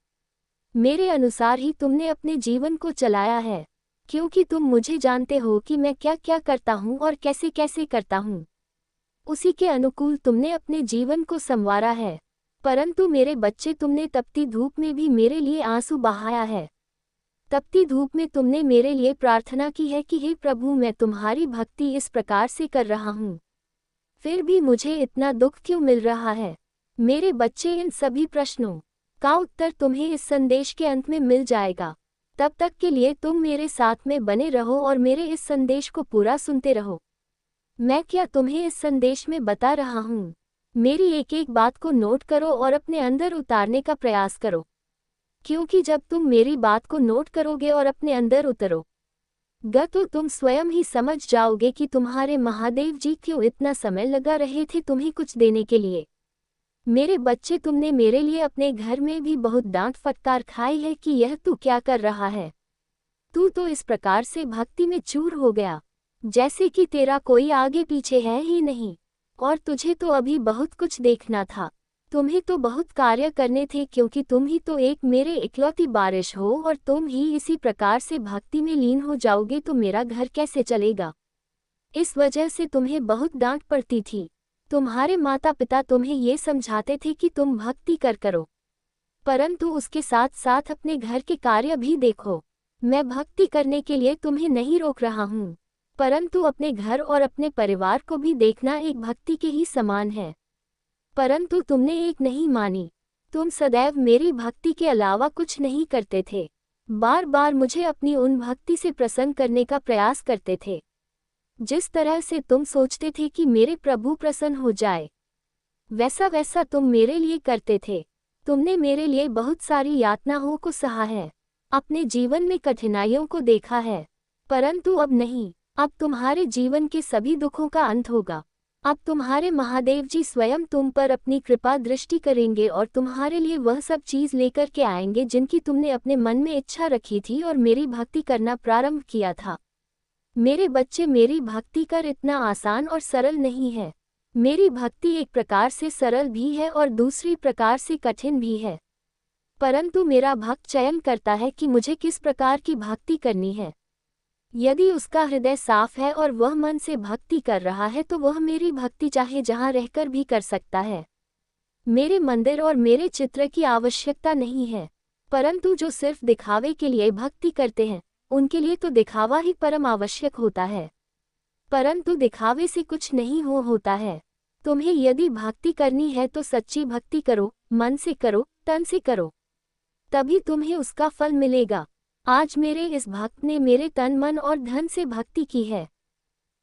मेरे अनुसार ही तुमने अपने जीवन को चलाया है, क्योंकि तुम मुझे जानते हो कि मैं क्या क्या करता हूँ और कैसे कैसे करता हूँ। उसी के अनुकूल तुमने अपने जीवन को संवारा है। परंतु मेरे बच्चे, तुमने तपती धूप में भी मेरे लिए आंसू बहाया है। तपती धूप में तुमने मेरे लिए प्रार्थना की है कि हे प्रभु, मैं तुम्हारी भक्ति इस प्रकार से कर रहा हूँ, फिर भी मुझे इतना दुख क्यों मिल रहा है। मेरे बच्चे, इन सभी प्रश्नों का उत्तर तुम्हें इस संदेश के अंत में मिल जाएगा। तब तक के लिए तुम मेरे साथ में बने रहो और मेरे इस संदेश को पूरा सुनते रहो। मैं क्या तुम्हें इस संदेश में बता रहा हूँ, मेरी एक एक बात को नोट करो और अपने अंदर उतारने का प्रयास करो, क्योंकि जब तुम मेरी बात को नोट करोगे और अपने अंदर उतरोगे तो तुम स्वयं ही समझ जाओगे कि तुम्हारे महादेव जी क्यों इतना समय लगा रहे थे तुम्हें कुछ देने के लिए। मेरे बच्चे, तुमने मेरे लिए अपने घर में भी बहुत डांट फटकार खाई है कि यह तू क्या कर रहा है। तू तो इस प्रकार से भक्ति में चूर हो गया जैसे कि तेरा कोई आगे पीछे है ही नहीं, और तुझे तो अभी बहुत कुछ देखना था। तुम्हें तो बहुत कार्य करने थे, क्योंकि तुम ही तो एक मेरे इकलौती बारिश हो और तुम ही इसी प्रकार से भक्ति में लीन हो जाओगे तो मेरा घर कैसे चलेगा। इस वजह से तुम्हें बहुत डांट पड़ती थी। तुम्हारे माता पिता तुम्हें ये समझाते थे कि तुम भक्ति करो, परंतु उसके साथ साथ अपने घर के कार्य भी देखो। मैं भक्ति करने के लिए तुम्हें नहीं रोक रहा हूँ, परंतु अपने घर और अपने परिवार को भी देखना एक भक्ति के ही समान है। परंतु तुमने एक नहीं मानी। तुम सदैव मेरी भक्ति के अलावा कुछ नहीं करते थे। बार बार मुझे अपनी उन भक्ति से प्रसन्न करने का प्रयास करते थे, जिस तरह से तुम सोचते थे कि मेरे प्रभु प्रसन्न हो जाए, वैसा वैसा तुम मेरे लिए करते थे। तुमने मेरे लिए बहुत सारी यातनाओं को सहा है, अपने जीवन में कठिनाइयों को देखा है, परंतु अब नहीं। अब तुम्हारे जीवन के सभी दुखों का अंत होगा। अब तुम्हारे महादेव जी स्वयं तुम पर अपनी कृपा दृष्टि करेंगे और तुम्हारे लिए वह सब चीज लेकर के आएंगे जिनकी तुमने अपने मन में इच्छा रखी थी और मेरी भक्ति करना प्रारंभ किया था। मेरे बच्चे, मेरी भक्ति कर इतना आसान और सरल नहीं है। मेरी भक्ति एक प्रकार से सरल भी है और दूसरी प्रकार से कठिन भी है, परंतु मेरा भक्त चयन करता है कि मुझे किस प्रकार की भक्ति करनी है। यदि उसका हृदय साफ है और वह मन से भक्ति कर रहा है तो वह मेरी भक्ति चाहे जहाँ रहकर भी कर सकता है। मेरे मंदिर और मेरे चित्र की आवश्यकता नहीं है, परंतु जो सिर्फ दिखावे के लिए भक्ति करते हैं उनके लिए तो दिखावा ही परम आवश्यक होता है। परंतु दिखावे से कुछ नहीं होता है। तुम्हें यदि भक्ति करनी है तो सच्ची भक्ति करो, मन से करो, तन से करो, तभी तुम्हें उसका फल मिलेगा। आज मेरे इस भक्त ने मेरे तन मन और धन से भक्ति की है,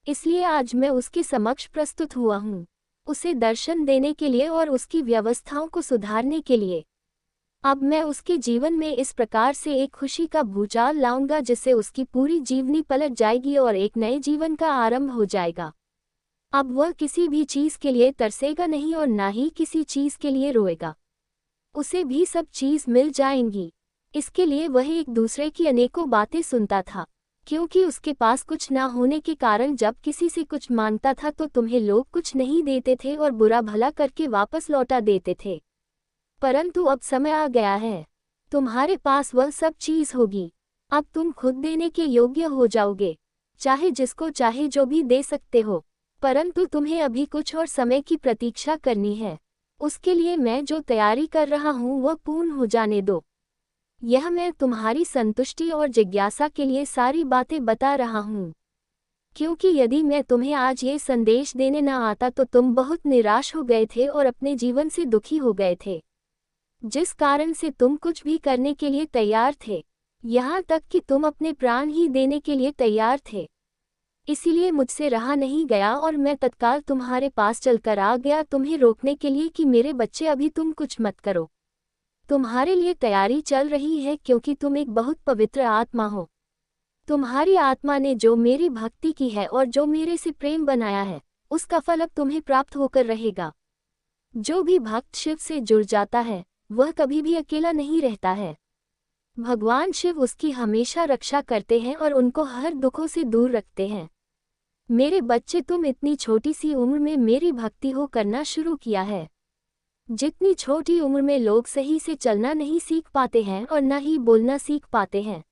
इसलिए आज मैं उसके समक्ष प्रस्तुत हुआ हूँ, उसे दर्शन देने के लिए और उसकी व्यवस्थाओं को सुधारने के लिए। अब मैं उसके जीवन में इस प्रकार से एक खुशी का भूचाल लाऊंगा जिससे उसकी पूरी जीवनी पलट जाएगी और एक नए जीवन का आरंभ हो जाएगा। अब वह किसी भी चीज़ के लिए तरसेगा नहीं और ना ही किसी चीज़ के लिए रोएगा। उसे भी सब चीज़ मिल जाएंगी। इसके लिए वह एक दूसरे की अनेकों बातें सुनता था, क्योंकि उसके पास कुछ ना होने के कारण जब किसी से कुछ मांगता था तो तुम्हें लोग कुछ नहीं देते थे और बुरा भला करके वापस लौटा देते थे। परंतु अब समय आ गया है, तुम्हारे पास वह सब चीज़ होगी। अब तुम खुद देने के योग्य हो जाओगे, चाहे जिसको चाहे जो भी दे सकते हो। परंतु तुम्हें अभी कुछ और समय की प्रतीक्षा करनी है। उसके लिए मैं जो तैयारी कर रहा हूँ वह पूर्ण हो जाने दो। यह मैं तुम्हारी संतुष्टि और जिज्ञासा के लिए सारी बातें बता रहा हूँ, क्योंकि यदि मैं तुम्हें आज ये संदेश देने न आता तो तुम बहुत निराश हो गए थे और अपने जीवन से दुखी हो गए थे, जिस कारण से तुम कुछ भी करने के लिए तैयार थे, यहाँ तक कि तुम अपने प्राण ही देने के लिए तैयार थे। इसीलिए मुझसे रहा नहीं गया और मैं तत्काल तुम्हारे पास चलकर आ गया तुम्हें रोकने के लिए कि मेरे बच्चे अभी तुम कुछ मत करो। तुम्हारे लिए तैयारी चल रही है क्योंकि तुम एक बहुत पवित्र आत्मा हो। तुम्हारी आत्मा ने जो मेरी भक्ति की है और जो मेरे से प्रेम बनाया है, उसका फल अब तुम्हें प्राप्त होकर रहेगा। जो भी भक्त शिव से जुड़ जाता है वह कभी भी अकेला नहीं रहता है। भगवान शिव उसकी हमेशा रक्षा करते हैं और उनको हर दुखों से दूर रखते हैं। मेरे बच्चे, तुम इतनी छोटी सी उम्र में मेरी भक्ति हो करना शुरू किया है। जितनी छोटी उम्र में लोग सही से चलना नहीं सीख पाते हैं और न ही बोलना सीख पाते हैं,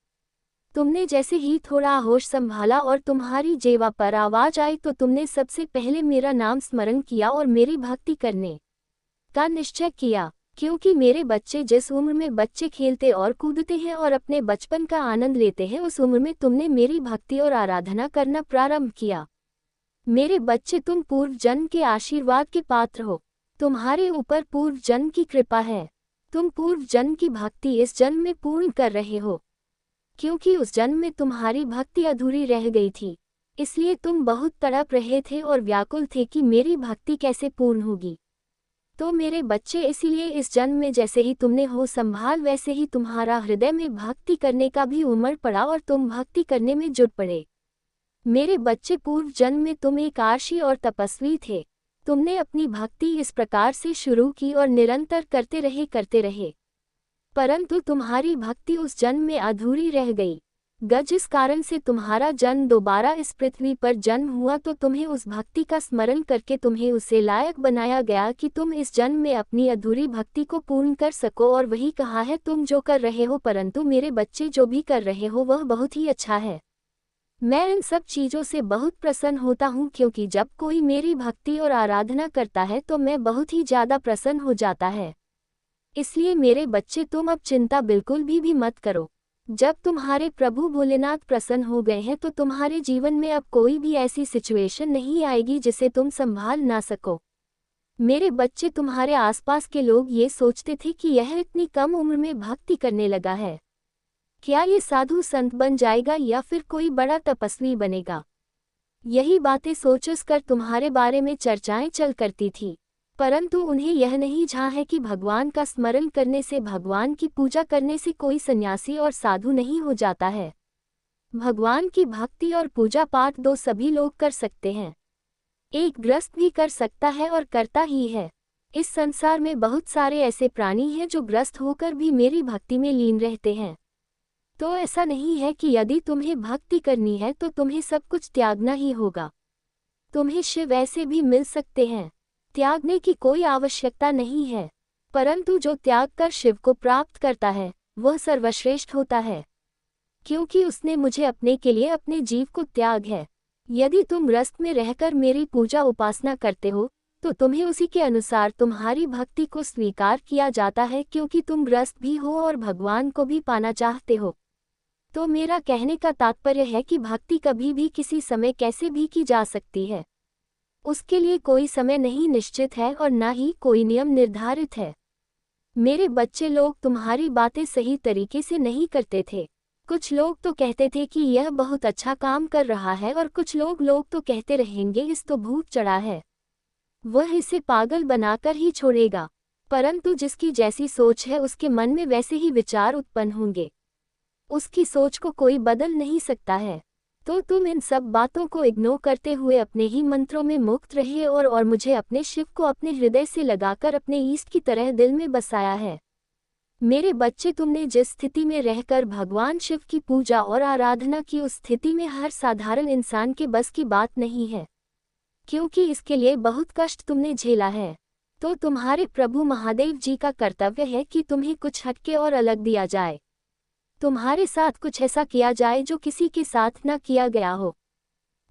तुमने जैसे ही थोड़ा होश संभाला और तुम्हारी जेवा पर आवाज आई तो तुमने सबसे पहले मेरा नाम स्मरण किया और मेरी भक्ति करने का निश्चय किया। क्योंकि मेरे बच्चे, जिस उम्र में बच्चे खेलते और कूदते हैं और अपने बचपन का आनंद लेते हैं, उस उम्र में तुमने मेरी भक्ति और आराधना करना प्रारंभ किया। मेरे बच्चे, तुम पूर्व जन्म के आशीर्वाद के पात्र हो। तुम्हारे ऊपर पूर्व जन्म की कृपा है। तुम पूर्व जन्म की भक्ति इस जन्म में पूर्ण कर रहे हो, क्योंकि उस जन्म में तुम्हारी भक्ति अधूरी रह गई थी। इसलिए तुम बहुत तड़प रहे थे और व्याकुल थे कि मेरी भक्ति कैसे पूर्ण होगी। तो मेरे बच्चे, इसीलिए इस जन्म में जैसे ही तुमने हो संभाल वैसे ही तुम्हारा हृदय में भक्ति करने का भी उमड़ पड़ा और तुम भक्ति करने में जुट पड़े। मेरे बच्चे, पूर्व जन्म में तुम एक आर्षी और तपस्वी थे। तुमने अपनी भक्ति इस प्रकार से शुरू की और निरंतर करते रहे, परंतु तुम्हारी भक्ति उस जन्म में अधूरी रह गई। जिस कारण से तुम्हारा जन्म दोबारा इस पृथ्वी पर जन्म हुआ, तो तुम्हें उस भक्ति का स्मरण करके तुम्हें उससे लायक बनाया गया कि तुम इस जन्म में अपनी अधूरी भक्ति को पूर्ण कर सको। और वही कहा है, तुम जो कर रहे हो, परंतु मेरे बच्चे जो भी कर रहे हो वह बहुत ही अच्छा है। मैं इन सब चीज़ों से बहुत प्रसन्न होता हूँ, क्योंकि जब कोई मेरी भक्ति और आराधना करता है तो मैं बहुत ही ज़्यादा प्रसन्न हो जाता है। इसलिए मेरे बच्चे, तुम अब चिंता बिल्कुल भी मत करो। जब तुम्हारे प्रभु भोलेनाथ प्रसन्न हो गए हैं तो तुम्हारे जीवन में अब कोई भी ऐसी सिचुएशन नहीं आएगी जिसे तुम संभाल ना सको। मेरे बच्चे, तुम्हारे आसपास के लोग ये सोचते थे कि यह इतनी कम उम्र में भक्ति करने लगा है, क्या ये साधु संत बन जाएगा या फिर कोई बड़ा तपस्वी बनेगा। यही बातें सोचकर तुम्हारे बारे में चर्चाएं चल करती थी, परंतु उन्हें यह नहीं झां है कि भगवान का स्मरण करने से, भगवान की पूजा करने से कोई सन्यासी और साधु नहीं हो जाता है। भगवान की भक्ति और पूजा पाठ दो सभी लोग कर सकते हैं। एक गृहस्थ भी कर सकता है और करता ही है। इस संसार में बहुत सारे ऐसे प्राणी हैं जो गृहस्थ होकर भी मेरी भक्ति में लीन रहते हैं। तो ऐसा नहीं है कि यदि तुम्हें भक्ति करनी है तो तुम्हें सब कुछ त्यागना ही होगा। तुम्हें शिव ऐसे भी मिल सकते हैं, त्यागने की कोई आवश्यकता नहीं है। परंतु जो त्याग कर शिव को प्राप्त करता है वह सर्वश्रेष्ठ होता है, क्योंकि उसने मुझे अपने के लिए अपने जीव को त्याग है। यदि तुम गृहस्थ में रहकर मेरी पूजा उपासना करते हो तो तुम्हें उसी के अनुसार तुम्हारी भक्ति को स्वीकार किया जाता है, क्योंकि तुम गृहस्थ भी हो और भगवान को भी पाना चाहते हो। तो मेरा कहने का तात्पर्य है कि भक्ति कभी भी किसी समय कैसे भी की जा सकती है। उसके लिए कोई समय नहीं निश्चित है और ना ही कोई नियम निर्धारित है। मेरे बच्चे, लोग तुम्हारी बातें सही तरीके से नहीं करते थे। कुछ लोग तो कहते थे कि यह बहुत अच्छा काम कर रहा है और कुछ लोग तो कहते रहेंगे इस तो भूत चढ़ा है, वह इसे पागल बनाकर ही छोड़ेगा। परंतु जिसकी जैसी सोच है उसके मन में वैसे ही विचार उत्पन्न होंगे। उसकी सोच को कोई बदल नहीं सकता है। तो तुम इन सब बातों को इग्नोर करते हुए अपने ही मंत्रों में मुक्त रहे और मुझे अपने शिव को अपने हृदय से लगाकर अपने ईष्ट की तरह दिल में बसाया है। मेरे बच्चे, तुमने जिस स्थिति में रहकर भगवान शिव की पूजा और आराधना की, उस स्थिति में हर साधारण इंसान के बस की बात नहीं है, क्योंकि इसके लिए बहुत कष्ट तुमने झेला है। तो तुम्हारे प्रभु महादेव जी का कर्तव्य है कि तुम्हें कुछ हटके और अलग दिया जाए। तुम्हारे साथ कुछ ऐसा किया जाए जो किसी के साथ न किया गया हो।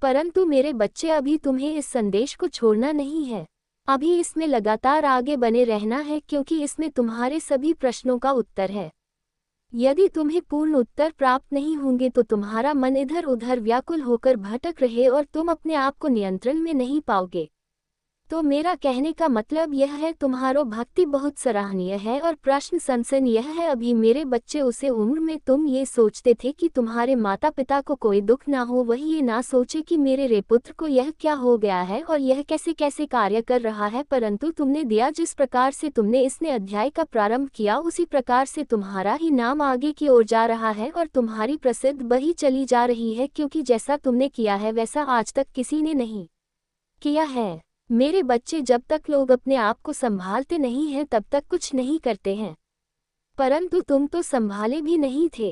परंतु मेरे बच्चे, अभी तुम्हें इस संदेश को छोड़ना नहीं है। अभी इसमें लगातार आगे बने रहना है, क्योंकि इसमें तुम्हारे सभी प्रश्नों का उत्तर है। यदि तुम्हें पूर्ण उत्तर प्राप्त नहीं होंगे तो तुम्हारा मन इधर उधर व्याकुल होकर भटक रहे और तुम अपने आप को नियंत्रण में नहीं पाओगे। तो मेरा कहने का मतलब यह है, तुम्हारो भक्ति बहुत सराहनीय है और प्रश्न सनसन यह है, अभी मेरे बच्चे, उसे उम्र में तुम ये सोचते थे कि तुम्हारे माता पिता को कोई दुख ना हो, वही ये ना सोचे कि मेरे रे पुत्र को यह क्या हो गया है और यह कैसे कैसे कार्य कर रहा है। परंतु तुमने दिया, जिस प्रकार से तुमने इसने अध्याय का प्रारंभ किया, उसी प्रकार से तुम्हारा ही नाम आगे की ओर जा रहा है और तुम्हारी प्रसिद्ध बढ़ी चली जा रही है, क्योंकि जैसा तुमने किया है वैसा आज तक किसी ने नहीं किया है। मेरे बच्चे, जब तक लोग अपने आप को संभालते नहीं हैं तब तक कुछ नहीं करते हैं। परंतु तुम तो संभाले भी नहीं थे,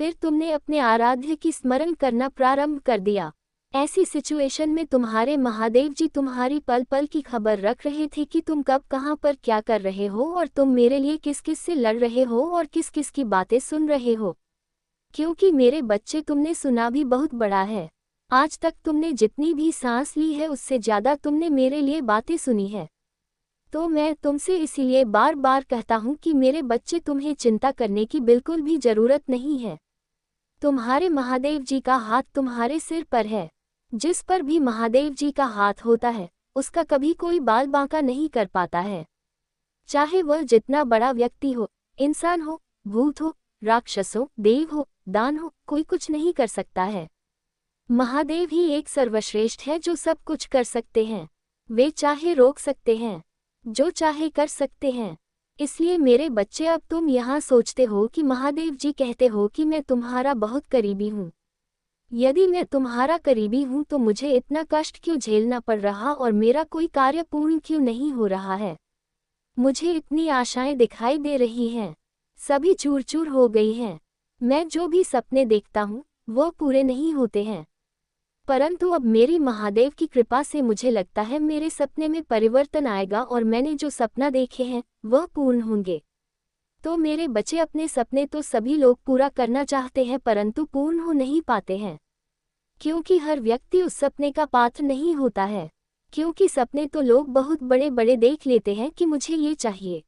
फिर तुमने अपने आराध्य की स्मरण करना प्रारंभ कर दिया। ऐसी सिचुएशन में तुम्हारे महादेव जी तुम्हारी पल पल की खबर रख रहे थे कि तुम कब कहाँ पर क्या कर रहे हो और तुम मेरे लिए किस किस से लड़ रहे हो और किस किस की बातें सुन रहे हो। क्योंकि मेरे बच्चे, तुमने सुना भी बहुत बड़ा है। आज तक तुमने जितनी भी सांस ली है उससे ज़्यादा तुमने मेरे लिए बातें सुनी है। तो मैं तुमसे इसीलिए बार बार कहता हूँ कि मेरे बच्चे, तुम्हें चिंता करने की बिल्कुल भी ज़रूरत नहीं है। तुम्हारे महादेव जी का हाथ तुम्हारे सिर पर है। जिस पर भी महादेव जी का हाथ होता है उसका कभी कोई बाल बांका नहीं कर पाता है। चाहे वह जितना बड़ा व्यक्ति हो, इंसान हो, भूत हो, राक्षस हो, देव हो, दान हो, कोई कुछ नहीं कर सकता है। महादेव ही एक सर्वश्रेष्ठ है जो सब कुछ कर सकते हैं। वे चाहे रोक सकते हैं, जो चाहे कर सकते हैं। इसलिए मेरे बच्चे, अब तुम यहाँ सोचते हो कि महादेव जी कहते हो कि मैं तुम्हारा बहुत करीबी हूँ। यदि मैं तुम्हारा करीबी हूँ तो मुझे इतना कष्ट क्यों झेलना पड़ रहा और मेरा कोई कार्य पूर्ण क्यों नहीं हो रहा है? मुझे इतनी आशाएं दिखाई दे रही हैं, सभी चूर चूर हो गई हैं। मैं जो भी सपने देखता हूँ वो पूरे नहीं होते हैं। परंतु अब मेरी महादेव की कृपा से मुझे लगता है मेरे सपने में परिवर्तन आएगा और मैंने जो सपना देखे हैं वह पूर्ण होंगे। तो मेरे बच्चे, अपने सपने तो सभी लोग पूरा करना चाहते हैं परंतु पूर्ण हो नहीं पाते हैं, क्योंकि हर व्यक्ति उस सपने का पात्र नहीं होता है। क्योंकि सपने तो लोग बहुत बड़े बड़े देख लेते हैं कि मुझे ये चाहिए,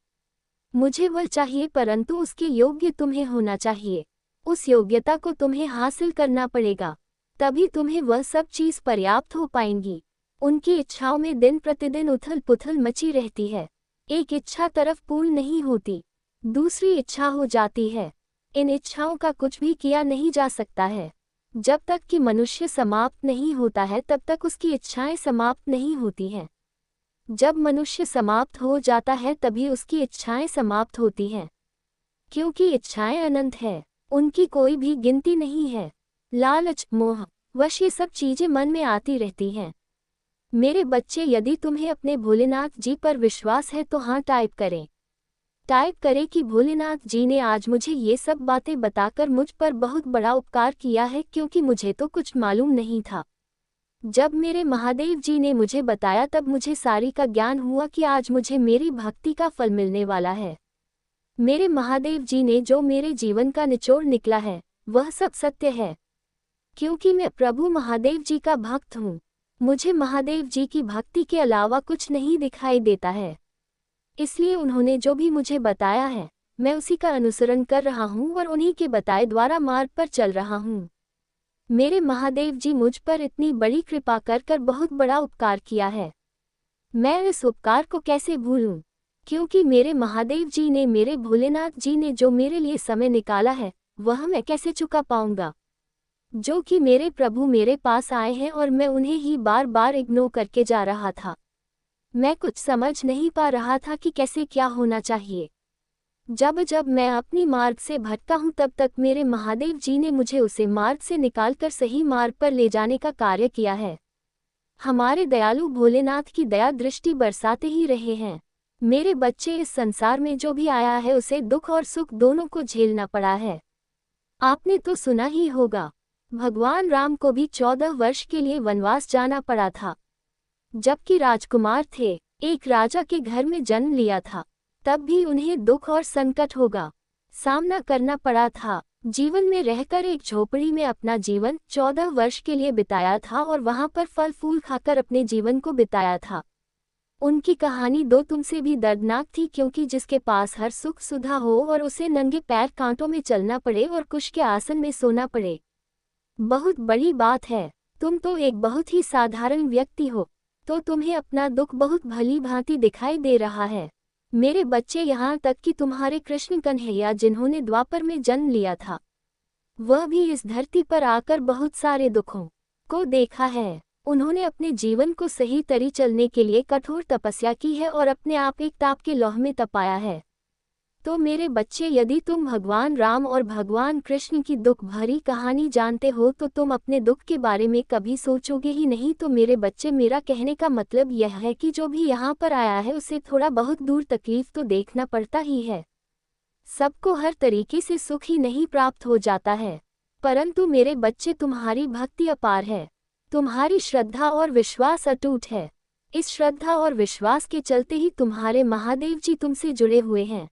मुझे वह चाहिए, परंतु उसके योग्य तुम्हें होना चाहिए। उस योग्यता को तुम्हें हासिल करना पड़ेगा, तभी तुम्हें वह सब चीज़ पर्याप्त हो पाएंगी। उनकी इच्छाओं में दिन प्रतिदिन उथल पुथल मची रहती है। एक इच्छा तरफ पूर्ण नहीं होती, दूसरी इच्छा हो जाती है। इन इच्छाओं का कुछ भी किया नहीं जा सकता है। जब तक कि मनुष्य समाप्त नहीं होता है तब तक उसकी इच्छाएं समाप्त नहीं होती हैं। जब मनुष्य समाप्त हो जाता है तभी उसकी इच्छाएं समाप्त होती हैं, क्योंकि इच्छाएं अनंत है, उनकी कोई भी गिनती नहीं है। लालच, मोह, वश, ये सब चीजें मन में आती रहती हैं। मेरे बच्चे, यदि तुम्हें अपने भोलेनाथ जी पर विश्वास है तो हाँ टाइप करें। टाइप करें कि भोलेनाथ जी ने आज मुझे ये सब बातें बताकर मुझ पर बहुत बड़ा उपकार किया है, क्योंकि मुझे तो कुछ मालूम नहीं था। जब मेरे महादेव जी ने मुझे बताया तब मुझे सारी का ज्ञान हुआ कि आज मुझे मेरी भक्ति का फल मिलने वाला है। मेरे महादेव जी ने जो मेरे जीवन का निचोड़ निकला है वह सब सत्य है, क्योंकि मैं प्रभु महादेव जी का भक्त हूँ। मुझे महादेव जी की भक्ति के अलावा कुछ नहीं दिखाई देता है। इसलिए उन्होंने जो भी मुझे बताया है मैं उसी का अनुसरण कर रहा हूँ और उन्हीं के बताए द्वारा मार्ग पर चल रहा हूँ। मेरे महादेव जी मुझ पर इतनी बड़ी कृपा कर बहुत बड़ा उपकार किया है। मैं इस उपकार को कैसे भूलूं? क्योंकि मेरे महादेव जी ने, मेरे भोलेनाथ जी ने जो मेरे लिए समय निकाला है, वह मैं कैसे चुका पाऊंगा? जो कि मेरे प्रभु मेरे पास आए हैं और मैं उन्हें ही बार बार इग्नोर करके जा रहा था। मैं कुछ समझ नहीं पा रहा था कि कैसे क्या होना चाहिए। जब जब मैं अपनी मार्ग से भटका हूँ तब तक मेरे महादेव जी ने मुझे उसे मार्ग से निकालकर सही मार्ग पर ले जाने का कार्य किया है। हमारे दयालु भोलेनाथ की दया दृष्टि बरसाते ही रहे हैं। मेरे बच्चे, इस संसार में जो भी आया है उसे दुख और सुख दोनों को झेलना पड़ा है। आपने तो सुना ही होगा, भगवान राम को भी 14 वर्ष के लिए वनवास जाना पड़ा था। जबकि राजकुमार थे, एक राजा के घर में जन्म लिया था, तब भी उन्हें दुख और संकट होगा सामना करना पड़ा था। जीवन में रहकर एक झोपड़ी में अपना जीवन 14 वर्ष के लिए बिताया था और वहां पर फल फूल खाकर अपने जीवन को बिताया था। उनकी कहानी दो तुमसे भी दर्दनाक थी, क्योंकि जिसके पास हर सुख सुधा हो और उसे नंगे पैर कांटों में चलना पड़े और कुश के आसन में सोना पड़े, बहुत बड़ी बात है। तुम तो एक बहुत ही साधारण व्यक्ति हो, तो तुम्हें अपना दुख बहुत भली भांति दिखाई दे रहा है। मेरे बच्चे, यहाँ तक कि तुम्हारे कृष्ण कन्हैया जिन्होंने द्वापर में जन्म लिया था, वह भी इस धरती पर आकर बहुत सारे दुखों को देखा है। उन्होंने अपने जीवन को सही तरी चलने के लिए कठोर तपस्या की है और अपने आप एक ताप के लौह में तपाया है। तो मेरे बच्चे, यदि तुम भगवान राम और भगवान कृष्ण की दुख भरी कहानी जानते हो तो तुम अपने दुख के बारे में कभी सोचोगे ही नहीं। तो मेरे बच्चे, मेरा कहने का मतलब यह है कि जो भी यहाँ पर आया है उसे थोड़ा बहुत दूर तकलीफ तो देखना पड़ता ही है। सबको हर तरीके से सुख ही नहीं प्राप्त हो जाता है। परंतु मेरे बच्चे, तुम्हारी भक्ति अपार है, तुम्हारी श्रद्धा और विश्वास अटूट है। इस श्रद्धा और विश्वास के चलते ही तुम्हारे महादेव जी तुमसे जुड़े हुए हैं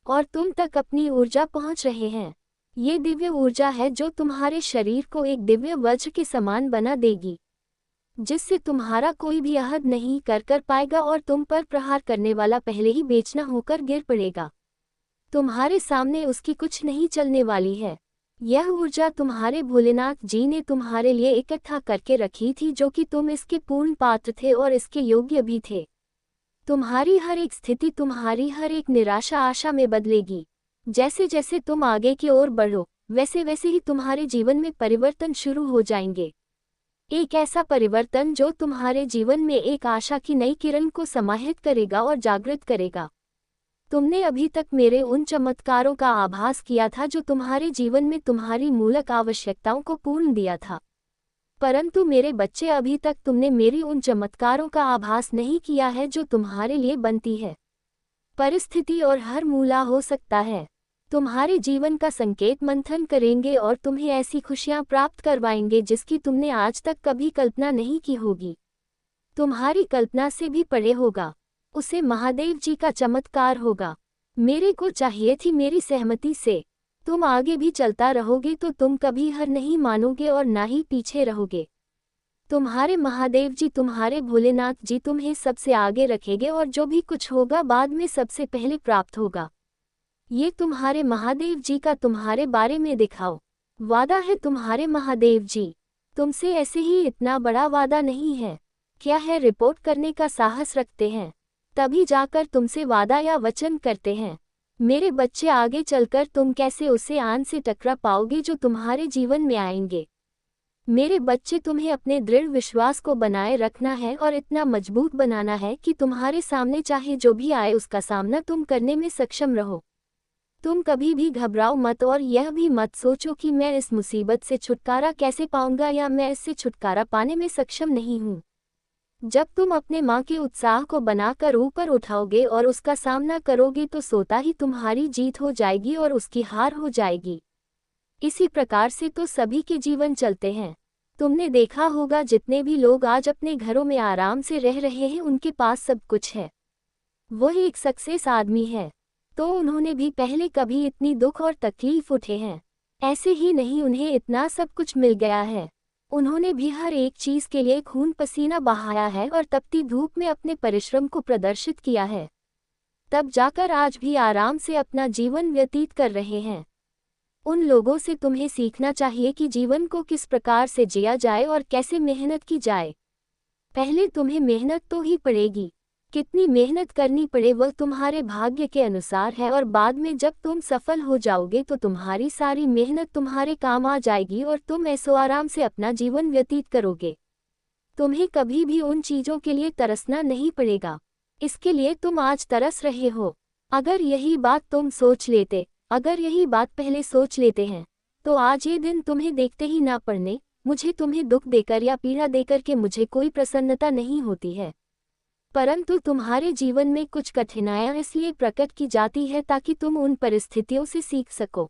और तुम तक अपनी ऊर्जा पहुंच रहे हैं। ये दिव्य ऊर्जा है जो तुम्हारे शरीर को एक दिव्य वज्र के समान बना देगी, जिससे तुम्हारा कोई भी आहत नहीं कर पाएगा और तुम पर प्रहार करने वाला पहले ही बेचना होकर गिर पड़ेगा। तुम्हारे सामने उसकी कुछ नहीं चलने वाली है। यह ऊर्जा तुम्हारे भोलेनाथ जी ने तुम्हारे लिए इकट्ठा करके रखी थी, जो कि तुम इसके पूर्ण पात्र थे और इसके योग्य भी थे। तुम्हारी हर एक स्थिति, तुम्हारी हर एक निराशा आशा में बदलेगी। जैसे जैसे तुम आगे की ओर बढ़ो, वैसे वैसे ही तुम्हारे जीवन में परिवर्तन शुरू हो जाएंगे। एक ऐसा परिवर्तन जो तुम्हारे जीवन में एक आशा की नई किरण को समाहित करेगा और जागृत करेगा। तुमने अभी तक मेरे उन चमत्कारों का आभास किया था जो तुम्हारे जीवन में तुम्हारी मूलक आवश्यकताओं को पूर्ण दिया था। परंतु मेरे बच्चे, अभी तक तुमने मेरी उन चमत्कारों का आभास नहीं किया है जो तुम्हारे लिए बनती है। परिस्थिति और हर मूला हो सकता है, तुम्हारे जीवन का संकेत मंथन करेंगे और तुम्हें ऐसी खुशियां प्राप्त करवाएंगे जिसकी तुमने आज तक कभी कल्पना नहीं की होगी। तुम्हारी कल्पना से भी परे होगा, उसे महादेव जी का चमत्कार होगा। मेरे को चाहिए थी मेरी सहमति से तुम आगे भी चलता रहोगे तो तुम कभी हार नहीं मानोगे और ना ही पीछे रहोगे। तुम्हारे महादेव जी, तुम्हारे भोलेनाथ जी तुम्हें सबसे आगे रखेंगे और जो भी कुछ होगा बाद में सबसे पहले प्राप्त होगा। ये तुम्हारे महादेव जी का तुम्हारे बारे में दिखाओ वादा है। तुम्हारे महादेव जी तुमसे ऐसे ही इतना बड़ा वादा नहीं है, क्या है, रिपोर्ट करने का साहस रखते हैं, तभी जाकर तुमसे वादा या वचन करते हैं। मेरे बच्चे, आगे चलकर तुम कैसे उसे आन से टकरा पाओगे जो तुम्हारे जीवन में आएंगे। मेरे बच्चे, तुम्हें अपने दृढ़ विश्वास को बनाए रखना है और इतना मजबूत बनाना है कि तुम्हारे सामने चाहे जो भी आए उसका सामना तुम करने में सक्षम रहो। तुम कभी भी घबराओ मत और यह भी मत सोचो कि मैं इस मुसीबत से छुटकारा कैसे पाऊंगा या मैं इससे छुटकारा पाने में सक्षम नहीं हूँ। जब तुम अपने माँ के उत्साह को बनाकर ऊपर उठाओगे और उसका सामना करोगे तो सोता ही तुम्हारी जीत हो जाएगी और उसकी हार हो जाएगी। इसी प्रकार से तो सभी के जीवन चलते हैं। तुमने देखा होगा, जितने भी लोग आज अपने घरों में आराम से रह रहे हैं उनके पास सब कुछ है, वो एक सक्सेस आदमी है, तो उन्होंने भी पहले कभी इतनी दुख और तकलीफ उठे हैं। ऐसे ही नहीं उन्हें इतना सब कुछ मिल गया है, उन्होंने भी हर एक चीज के लिए खून पसीना बहाया है और तपती धूप में अपने परिश्रम को प्रदर्शित किया है। तब जाकर आज भी आराम से अपना जीवन व्यतीत कर रहे हैं। उन लोगों से तुम्हें सीखना चाहिए कि जीवन को किस प्रकार से जिया जाए और कैसे मेहनत की जाए। पहले तुम्हें मेहनत तो ही पड़ेगी, कितनी मेहनत करनी पड़े वह तुम्हारे भाग्य के अनुसार है, और बाद में जब तुम सफल हो जाओगे तो तुम्हारी सारी मेहनत तुम्हारे काम आ जाएगी और तुम ऐसो आराम से अपना जीवन व्यतीत करोगे। तुम्हें कभी भी उन चीज़ों के लिए तरसना नहीं पड़ेगा, इसके लिए तुम आज तरस रहे हो। अगर यही बात तुम सोच लेते, अगर यही बात पहले सोच लेते हैं, तो आज ये दिन तुम्हें देखते ही ना पड़ने। मुझे तुम्हें दुख देकर या पीड़ा देकर के मुझे कोई प्रसन्नता नहीं होती है, परंतु तुम्हारे जीवन में कुछ कठिनाइयां इसलिए प्रकट की जाती है ताकि तुम उन परिस्थितियों से सीख सको,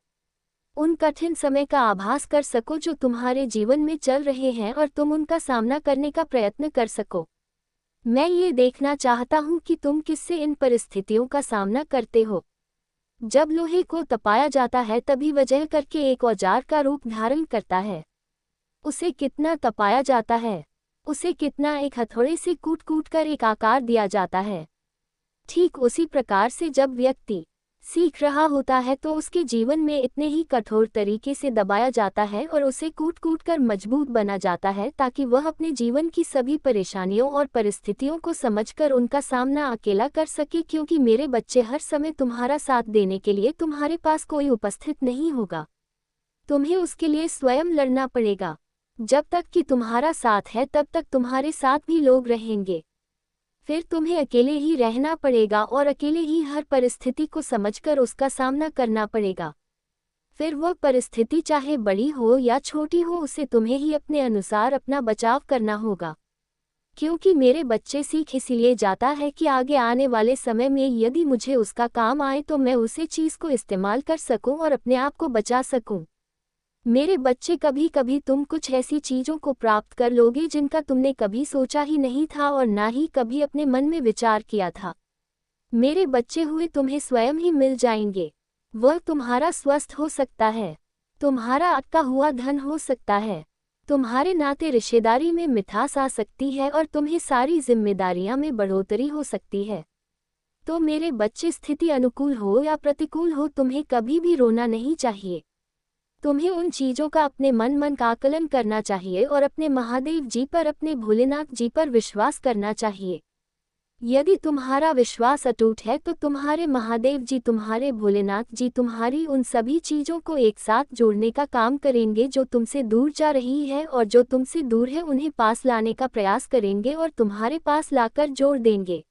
उन कठिन समय का आभास कर सको जो तुम्हारे जीवन में चल रहे हैं और तुम उनका सामना करने का प्रयत्न कर सको। मैं ये देखना चाहता हूँ कि तुम किससे इन परिस्थितियों का सामना करते हो। जब लोहे को तपाया जाता है तभी वजह करके एक औजार का रूप धारण करता है। उसे कितना तपाया जाता है, उसे कितना एक हथौड़े से कूट कूट कर एक आकार दिया जाता है। ठीक उसी प्रकार से जब व्यक्ति सीख रहा होता है तो उसके जीवन में इतने ही कठोर तरीके से दबाया जाता है और उसे कूट कूट कर मजबूत बना जाता है ताकि वह अपने जीवन की सभी परेशानियों और परिस्थितियों को समझकर उनका सामना अकेला कर सके, क्योंकि मेरे बच्चे हर समय तुम्हारा साथ देने के लिए तुम्हारे पास कोई उपस्थित नहीं होगा। तुम्हें उसके लिए स्वयं लड़ना पड़ेगा। जब तक कि तुम्हारा साथ है तब तक तुम्हारे साथ भी लोग रहेंगे, फिर तुम्हें अकेले ही रहना पड़ेगा और अकेले ही हर परिस्थिति को समझकर उसका सामना करना पड़ेगा। फिर वह परिस्थिति चाहे बड़ी हो या छोटी हो, उसे तुम्हें ही अपने अनुसार अपना बचाव करना होगा, क्योंकि मेरे बच्चे सीख इसलिए जाता है कि आगे आने वाले समय में यदि मुझे उसका काम आए तो मैं उसे चीज़ को इस्तेमाल कर सकूं और अपने आप को बचा सकूं। मेरे बच्चे, कभी कभी तुम कुछ ऐसी चीज़ों को प्राप्त कर लोगे जिनका तुमने कभी सोचा ही नहीं था और ना ही कभी अपने मन में विचार किया था। मेरे बच्चे हुए तुम्हें स्वयं ही मिल जाएंगे। वह तुम्हारा स्वस्थ हो सकता है, तुम्हारा अटका हुआ धन हो सकता है, तुम्हारे नाते रिश्तेदारी में मिठास आ सकती है और तुम्हें सारी जिम्मेदारियां में बढ़ोतरी हो सकती है। तो मेरे बच्चे, स्थिति अनुकूल हो या प्रतिकूल हो, तुम्हें कभी भी रोना नहीं चाहिए। तुम्हें उन चीज़ों का अपने मन का आकलन करना चाहिए और अपने महादेव जी पर, अपने भोलेनाथ जी पर विश्वास करना चाहिए। यदि तुम्हारा विश्वास अटूट है तो तुम्हारे महादेव जी, तुम्हारे भोलेनाथ जी तुम्हारी उन सभी चीज़ों को एक साथ जोड़ने का काम करेंगे जो तुमसे दूर जा रही है, और जो तुमसे दूर है उन्हें पास लाने का प्रयास करेंगे और तुम्हारे पास लाकर जोड़ देंगे।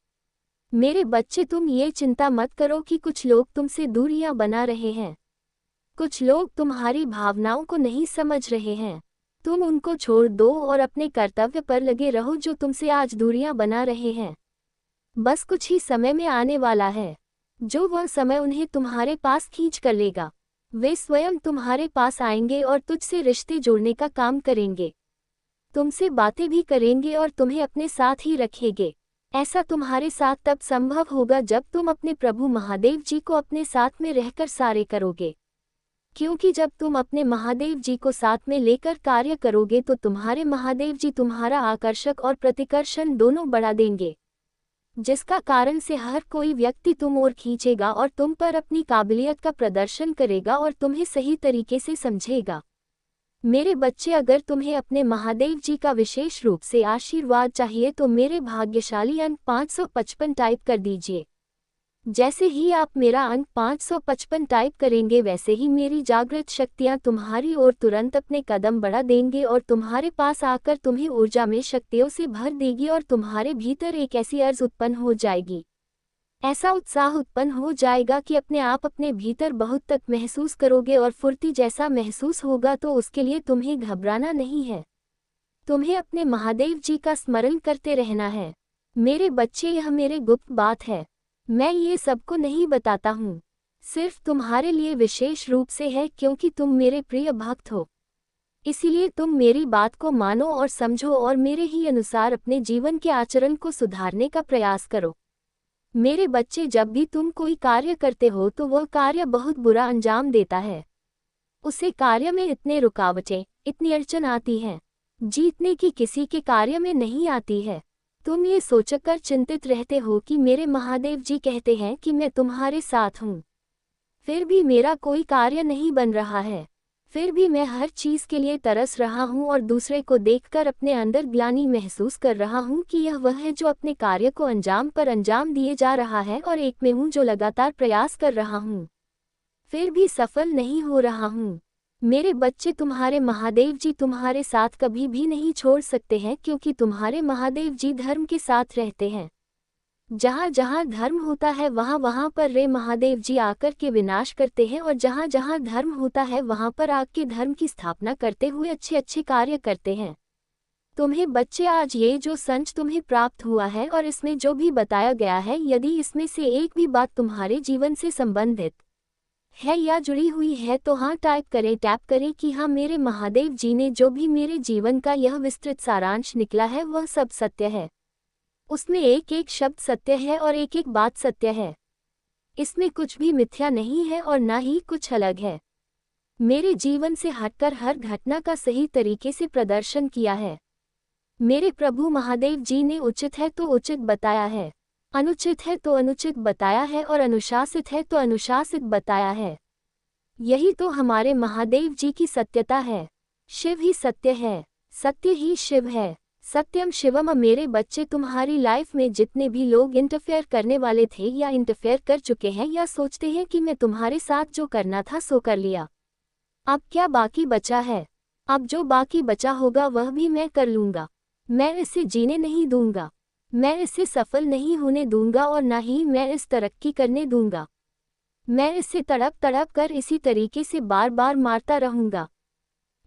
मेरे बच्चे, तुम ये चिंता मत करो कि कुछ लोग तुमसे दूरियां बना रहे हैं, कुछ लोग तुम्हारी भावनाओं को नहीं समझ रहे हैं। तुम उनको छोड़ दो और अपने कर्तव्य पर लगे रहो जो तुमसे आज दूरियां बना रहे हैं। बस कुछ ही समय में आने वाला है, जो वह समय उन्हें तुम्हारे पास खींच कर लेगा। वे स्वयं तुम्हारे पास आएंगे और तुझसे रिश्ते जोड़ने का काम करेंगे, तुमसे बातें भी करेंगे और तुम्हें अपने साथ ही रखेंगे। ऐसा तुम्हारे साथ तब संभव होगा जब तुम अपने प्रभु महादेव जी को अपने साथ में रहकर सारे करोगे, क्योंकि जब तुम अपने महादेव जी को साथ में लेकर कार्य करोगे तो तुम्हारे महादेव जी तुम्हारा आकर्षक और प्रतिकर्षण दोनों बढ़ा देंगे, जिसका कारण से हर कोई व्यक्ति तुम ओर खींचेगा और तुम पर अपनी काबिलियत का प्रदर्शन करेगा और तुम्हें सही तरीके से समझेगा। मेरे बच्चे, अगर तुम्हें अपने महादेव जी का विशेष रूप से आशीर्वाद चाहिए तो मेरे भाग्यशाली अंक 555 टाइप कर दीजिए। जैसे ही आप मेरा अंक 555 टाइप करेंगे वैसे ही मेरी जागृत शक्तियां तुम्हारी ओर तुरंत अपने कदम बढ़ा देंगे और तुम्हारे पास आकर तुम्हें ऊर्जा में शक्तियों से भर देगी और तुम्हारे भीतर एक ऐसी अर्ज उत्पन्न हो जाएगी, ऐसा उत्साह उत्पन्न हो जाएगा कि अपने आप अपने भीतर बहुत तक महसूस करोगे और फुर्ती जैसा महसूस होगा। तो उसके लिए तुम्हें घबराना नहीं है, तुम्हें अपने महादेव जी का स्मरण करते रहना है। मेरे बच्चे, यह मेरे गुप्त बात है, मैं ये सबको नहीं बताता हूँ, सिर्फ तुम्हारे लिए विशेष रूप से है, क्योंकि तुम मेरे प्रिय भक्त हो। इसीलिए तुम मेरी बात को मानो और समझो और मेरे ही अनुसार अपने जीवन के आचरण को सुधारने का प्रयास करो। मेरे बच्चे, जब भी तुम कोई कार्य करते हो तो वह कार्य बहुत बुरा अंजाम देता है, उसे कार्य में इतने रुकावटें, इतनी अड़चन आती हैं, जीतने की किसी के कार्य में नहीं आती है। तुम ये सोचकर चिंतित रहते हो कि मेरे महादेव जी कहते हैं कि मैं तुम्हारे साथ हूँ, फिर भी मेरा कोई कार्य नहीं बन रहा है। फिर भी मैं हर चीज़ के लिए तरस रहा हूँ और दूसरे को देखकर अपने अंदर ग्लानि महसूस कर रहा हूँ कि यह वह है जो अपने कार्य को अंजाम पर अंजाम दिए जा रहा है और एक मैं हूँ जो लगातार प्रयास कर रहा हूँ, फिर भी सफल नहीं हो रहा हूँ। मेरे बच्चे, तुम्हारे महादेव जी तुम्हारे साथ कभी भी नहीं छोड़ सकते हैं, क्योंकि तुम्हारे महादेव जी धर्म के साथ रहते हैं। जहाँ जहाँ धर्म होता है वहाँ वहाँ पर रे महादेव जी आकर के विनाश करते हैं, और जहाँ जहाँ धर्म होता है वहाँ पर आके धर्म की स्थापना करते हुए अच्छे अच्छे कार्य करते हैं। तुम्हें बच्चे, आज ये जो संच तुम्हें प्राप्त हुआ है और इसमें जो भी बताया गया है, यदि इसमें से एक भी बात तुम्हारे जीवन से संबंधित है या जुड़ी हुई है तो हाँ टैप करें कि हाँ, मेरे महादेव जी ने जो भी मेरे जीवन का यह विस्तृत सारांश निकला है वह सब सत्य है। उसमें एक एक शब्द सत्य है और एक एक बात सत्य है। इसमें कुछ भी मिथ्या नहीं है और ना ही कुछ अलग है। मेरे जीवन से हटकर हर घटना का सही तरीके से प्रदर्शन किया है। मेरे प्रभु महादेव जी ने उचित है तो उचित बताया है, अनुचित है तो अनुचित बताया है, और अनुशासित है तो अनुशासित बताया है। यही तो हमारे महादेव जी की सत्यता है। शिव ही सत्य है, सत्य ही शिव है, सत्यम शिवम। मेरे बच्चे, तुम्हारी लाइफ में जितने भी लोग इंटरफेयर करने वाले थे या इंटरफेयर कर चुके हैं या सोचते हैं कि मैं तुम्हारे साथ जो करना था सो कर लिया, अब क्या बाकी बचा है? अब जो बाकी बचा होगा वह भी मैं कर लूँगा। मैं इसे जीने नहीं दूंगा, मैं इसे सफल नहीं होने दूंगा और ना ही मैं इस तरक्की करने दूंगा। मैं इसे तड़प तड़प कर इसी तरीके से बार बार मारता रहूंगा।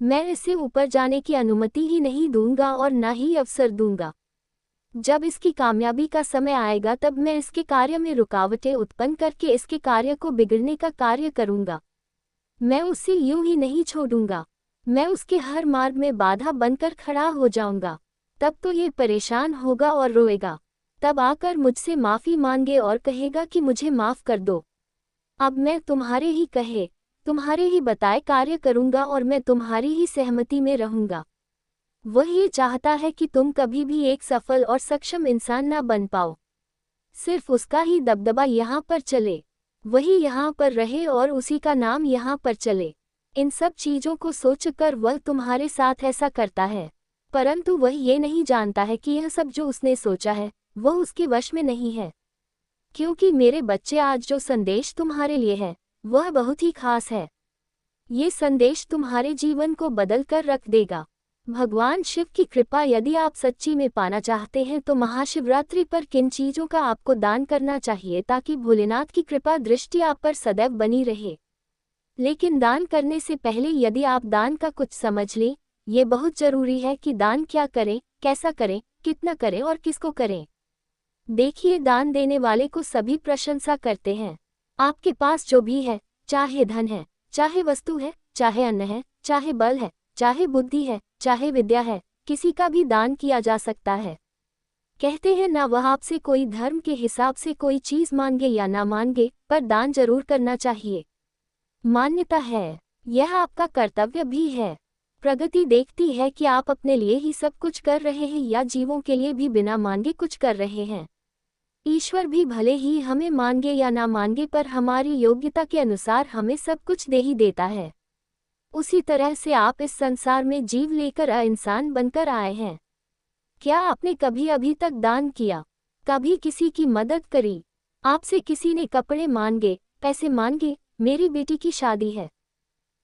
मैं इसे ऊपर जाने की अनुमति ही नहीं दूंगा और ना ही अवसर दूंगा। जब इसकी कामयाबी का समय आएगा तब मैं इसके कार्य में रुकावटें उत्पन्न करके इसके कार्य को बिगड़ने का कार्य करूंगा। मैं उसे यूं ही नहीं छोड़ूंगा, मैं उसके हर मार्ग में बाधा बनकर खड़ा हो जाऊंगा। तब तो ये परेशान होगा और रोएगा, तब आकर मुझसे माफ़ी मांगे और कहेगा कि मुझे माफ़ कर दो। अब मैं तुम्हारे ही कहे, तुम्हारे ही बताए कार्य करूंगा और मैं तुम्हारी ही सहमति में रहूंगा। वह ये चाहता है कि तुम कभी भी एक सफल और सक्षम इंसान ना बन पाओ। सिर्फ उसका ही दबदबा यहाँ पर चले, वही यहाँ पर रहे और उसी का नाम यहाँ पर चले। इन सब चीज़ों को सोचकर वह तुम्हारे साथ ऐसा करता है, परंतु वह ये नहीं जानता है कि यह सब जो उसने सोचा है वह उसके वश में नहीं है। क्योंकि मेरे बच्चे, आज जो संदेश तुम्हारे लिए है वह बहुत ही खास है। ये संदेश तुम्हारे जीवन को बदल कर रख देगा। भगवान शिव की कृपा यदि आप सच्ची में पाना चाहते हैं तो महाशिवरात्रि पर किन चीज़ों का आपको दान करना चाहिए ताकि भोलेनाथ की कृपा दृष्टि आप पर सदैव बनी रहे। लेकिन दान करने से पहले यदि आप दान का कुछ समझ लें, ये बहुत जरूरी है कि दान क्या करें, कैसा करें, कितना करें और किसको करें। देखिए, दान देने वाले को सभी प्रशंसा करते हैं। आपके पास जो भी है, चाहे धन है, चाहे वस्तु है, चाहे अन्न है, चाहे बल है, चाहे बुद्धि है, चाहे विद्या है, किसी का भी दान किया जा सकता है। कहते हैं ना, वह आपसे कोई धर्म के हिसाब से कोई चीज़ मांगे या ना मांगे, पर दान जरूर करना चाहिए। मान्यता है, यह आपका कर्तव्य भी है। प्रगति देखती है कि आप अपने लिए ही सब कुछ कर रहे हैं या जीवों के लिए भी बिना मांगे कुछ कर रहे हैं। ईश्वर भी भले ही हमें मांगे या ना मांगे, पर हमारी योग्यता के अनुसार हमें सब कुछ दे ही देता है। उसी तरह से आप इस संसार में जीव लेकर इंसान बनकर आए हैं। क्या आपने कभी अभी तक दान किया, कभी किसी की मदद करी? आपसे किसी ने कपड़े मांगे, पैसे मांगे, मेरी बेटी की शादी है,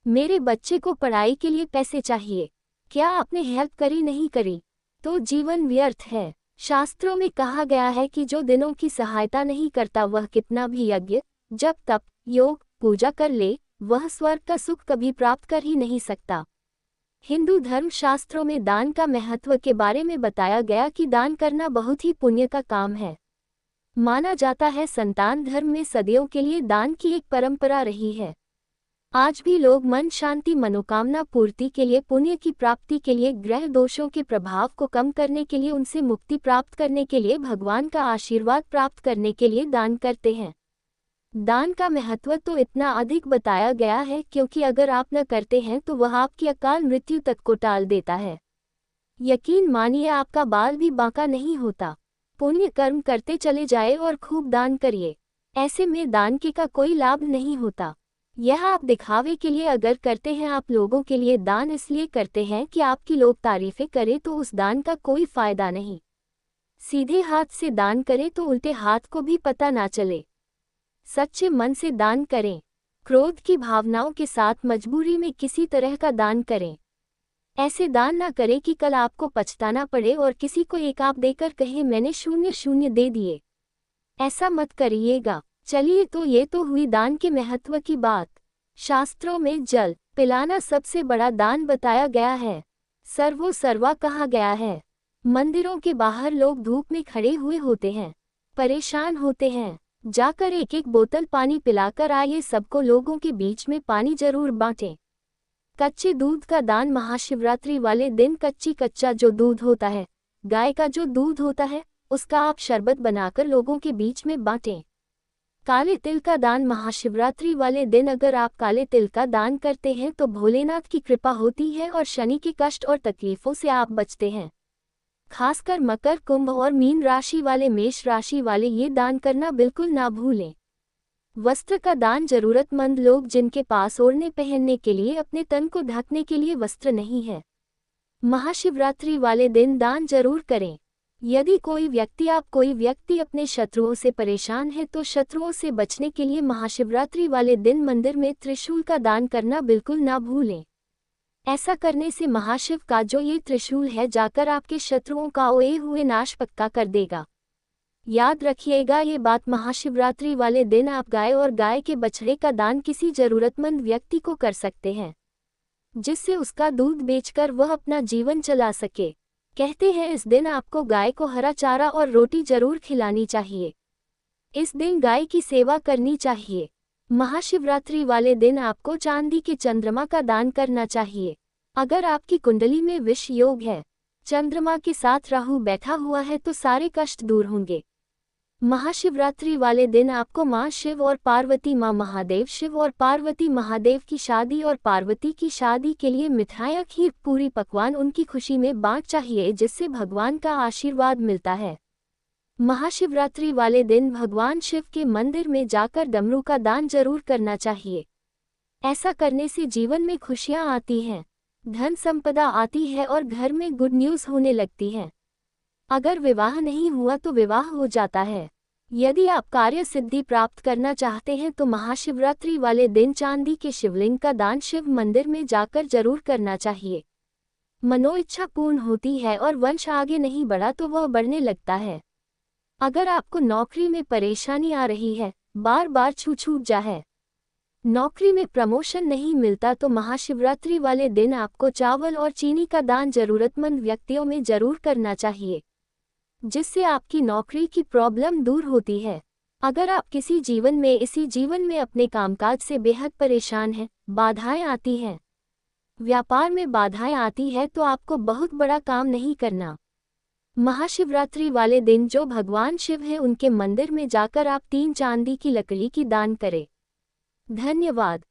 मेरे बच्चे को पढ़ाई के लिए पैसे चाहिए, क्या आपने हेल्प करी? नहीं करी तो जीवन व्यर्थ है। शास्त्रों में कहा गया है कि जो दिनों की सहायता नहीं करता वह कितना भी यज्ञ, जप, तप, योग, पूजा कर ले, वह स्वर्ग का सुख कभी प्राप्त कर ही नहीं सकता। हिंदू धर्म शास्त्रों में दान का महत्व के बारे में बताया गया कि दान करना बहुत ही पुण्य का काम है। माना जाता है संतान धर्म में सदियों के लिए दान की एक परंपरा रही है। आज भी लोग मन शांति, मनोकामना पूर्ति के लिए, पुण्य की प्राप्ति के लिए, ग्रह दोषों के प्रभाव को कम करने के लिए, उनसे मुक्ति प्राप्त करने के लिए, भगवान का आशीर्वाद प्राप्त करने के लिए दान करते हैं। दान का महत्व तो इतना अधिक बताया गया है क्योंकि अगर आप न करते हैं तो वह आपकी अकाल मृत्यु तक को टाल देता है। यकीन मानिए, आपका बाल भी बांका नहीं होता। पुण्य कर्म करते चले जाए और खूब दान करिए। ऐसे में दान के का कोई लाभ नहीं होता। यह आप दिखावे के लिए अगर करते हैं, आप लोगों के लिए दान इसलिए करते हैं कि आपकी लोग तारीफें करें, तो उस दान का कोई फायदा नहीं। सीधे हाथ से दान करें तो उल्टे हाथ को भी पता ना चले। सच्चे मन से दान करें। क्रोध की भावनाओं के साथ मजबूरी में किसी तरह का दान करें। ऐसे दान ना करें कि कल आपको पछताना पड़े और किसी को एक आप देकर कहे मैंने 0 दे दिए। ऐसा मत करिएगा। चलिए, तो ये तो हुई दान के महत्व की बात। शास्त्रों में जल पिलाना सबसे बड़ा दान बताया गया है। सर्वो सर्वा कहा गया है। मंदिरों के बाहर लोग धूप में खड़े हुए होते हैं, परेशान होते हैं। जाकर एक एक बोतल पानी पिलाकर आइए, सबको लोगों के बीच में पानी जरूर बांटें। कच्चे दूध का दान महाशिवरात्रि वाले दिन कच्चा जो दूध होता है, गाय का जो दूध होता है, उसका आप शरबत बनाकर लोगों के बीच में बांटें। काले तिल का दान महाशिवरात्रि वाले दिन अगर आप काले तिल का दान करते हैं तो भोलेनाथ की कृपा होती है और शनि के कष्ट और तकलीफों से आप बचते हैं। खासकर मकर, कुंभ और मीन राशि वाले, मेष राशि वाले ये दान करना बिल्कुल ना भूलें। वस्त्र का दान जरूरतमंद लोग जिनके पास ओढ़ने पहनने के लिए, अपने तन को ढकने के लिए वस्त्र नहीं है, महाशिवरात्रि वाले दिन दान जरूर करें। यदि कोई व्यक्ति अपने शत्रुओं से परेशान है तो शत्रुओं से बचने के लिए महाशिवरात्रि वाले दिन मंदिर में त्रिशूल का दान करना बिल्कुल ना भूलें। ऐसा करने से महाशिव का जो ये त्रिशूल है जाकर आपके शत्रुओं का ओए हुए नाश पक्का कर देगा। याद रखिएगा ये बात, महाशिवरात्रि वाले दिन आप गाय और गाय के बछड़े का दान किसी जरूरतमंद व्यक्ति को कर सकते हैं, जिससे उसका दूध बेचकर वह अपना जीवन चला सके। कहते हैं इस दिन आपको गाय को हरा चारा और रोटी जरूर खिलानी चाहिए। इस दिन गाय की सेवा करनी चाहिए। महाशिवरात्रि वाले दिन आपको चांदी के चंद्रमा का दान करना चाहिए। अगर आपकी कुंडली में विष योग है, चंद्रमा के साथ राहु बैठा हुआ है, तो सारे कष्ट दूर होंगे। महाशिवरात्रि वाले दिन आपको मां शिव और पार्वती, मां महादेव, शिव और पार्वती महादेव की शादी और पार्वती की शादी के लिए मिठाइयाँ, खीर, पूरी पकवान उनकी खुशी में बांट चाहिए, जिससे भगवान का आशीर्वाद मिलता है। महाशिवरात्रि वाले दिन भगवान शिव के मंदिर में जाकर डमरू का दान जरूर करना चाहिए। ऐसा करने से जीवन में खुशियां आती हैं, धन संपदा आती है और घर में गुड न्यूज होने लगती है। अगर विवाह नहीं हुआ तो विवाह हो जाता है। यदि आप कार्य सिद्धि प्राप्त करना चाहते हैं तो महाशिवरात्रि वाले दिन चांदी के शिवलिंग का दान शिव मंदिर में जाकर जरूर करना चाहिए। मनोइच्छा पूर्ण होती है और वंश आगे नहीं बढ़ा तो वह बढ़ने लगता है। अगर आपको नौकरी में परेशानी आ रही है, बार बार छूट जा है, नौकरी में प्रमोशन नहीं मिलता, तो महाशिवरात्रि वाले दिन आपको चावल और चीनी का दान जरूरतमंद व्यक्तियों में जरूर करना चाहिए, जिससे आपकी नौकरी की प्रॉब्लम दूर होती है। अगर आप इसी जीवन में अपने कामकाज से बेहद परेशान हैं, बाधाएं आती हैं, व्यापार में बाधाएं आती है, तो आपको बहुत बड़ा काम नहीं करना। महाशिवरात्रि वाले दिन जो भगवान शिव हैं उनके मंदिर में जाकर आप 3 चांदी की लकड़ी की दान करें। धन्यवाद।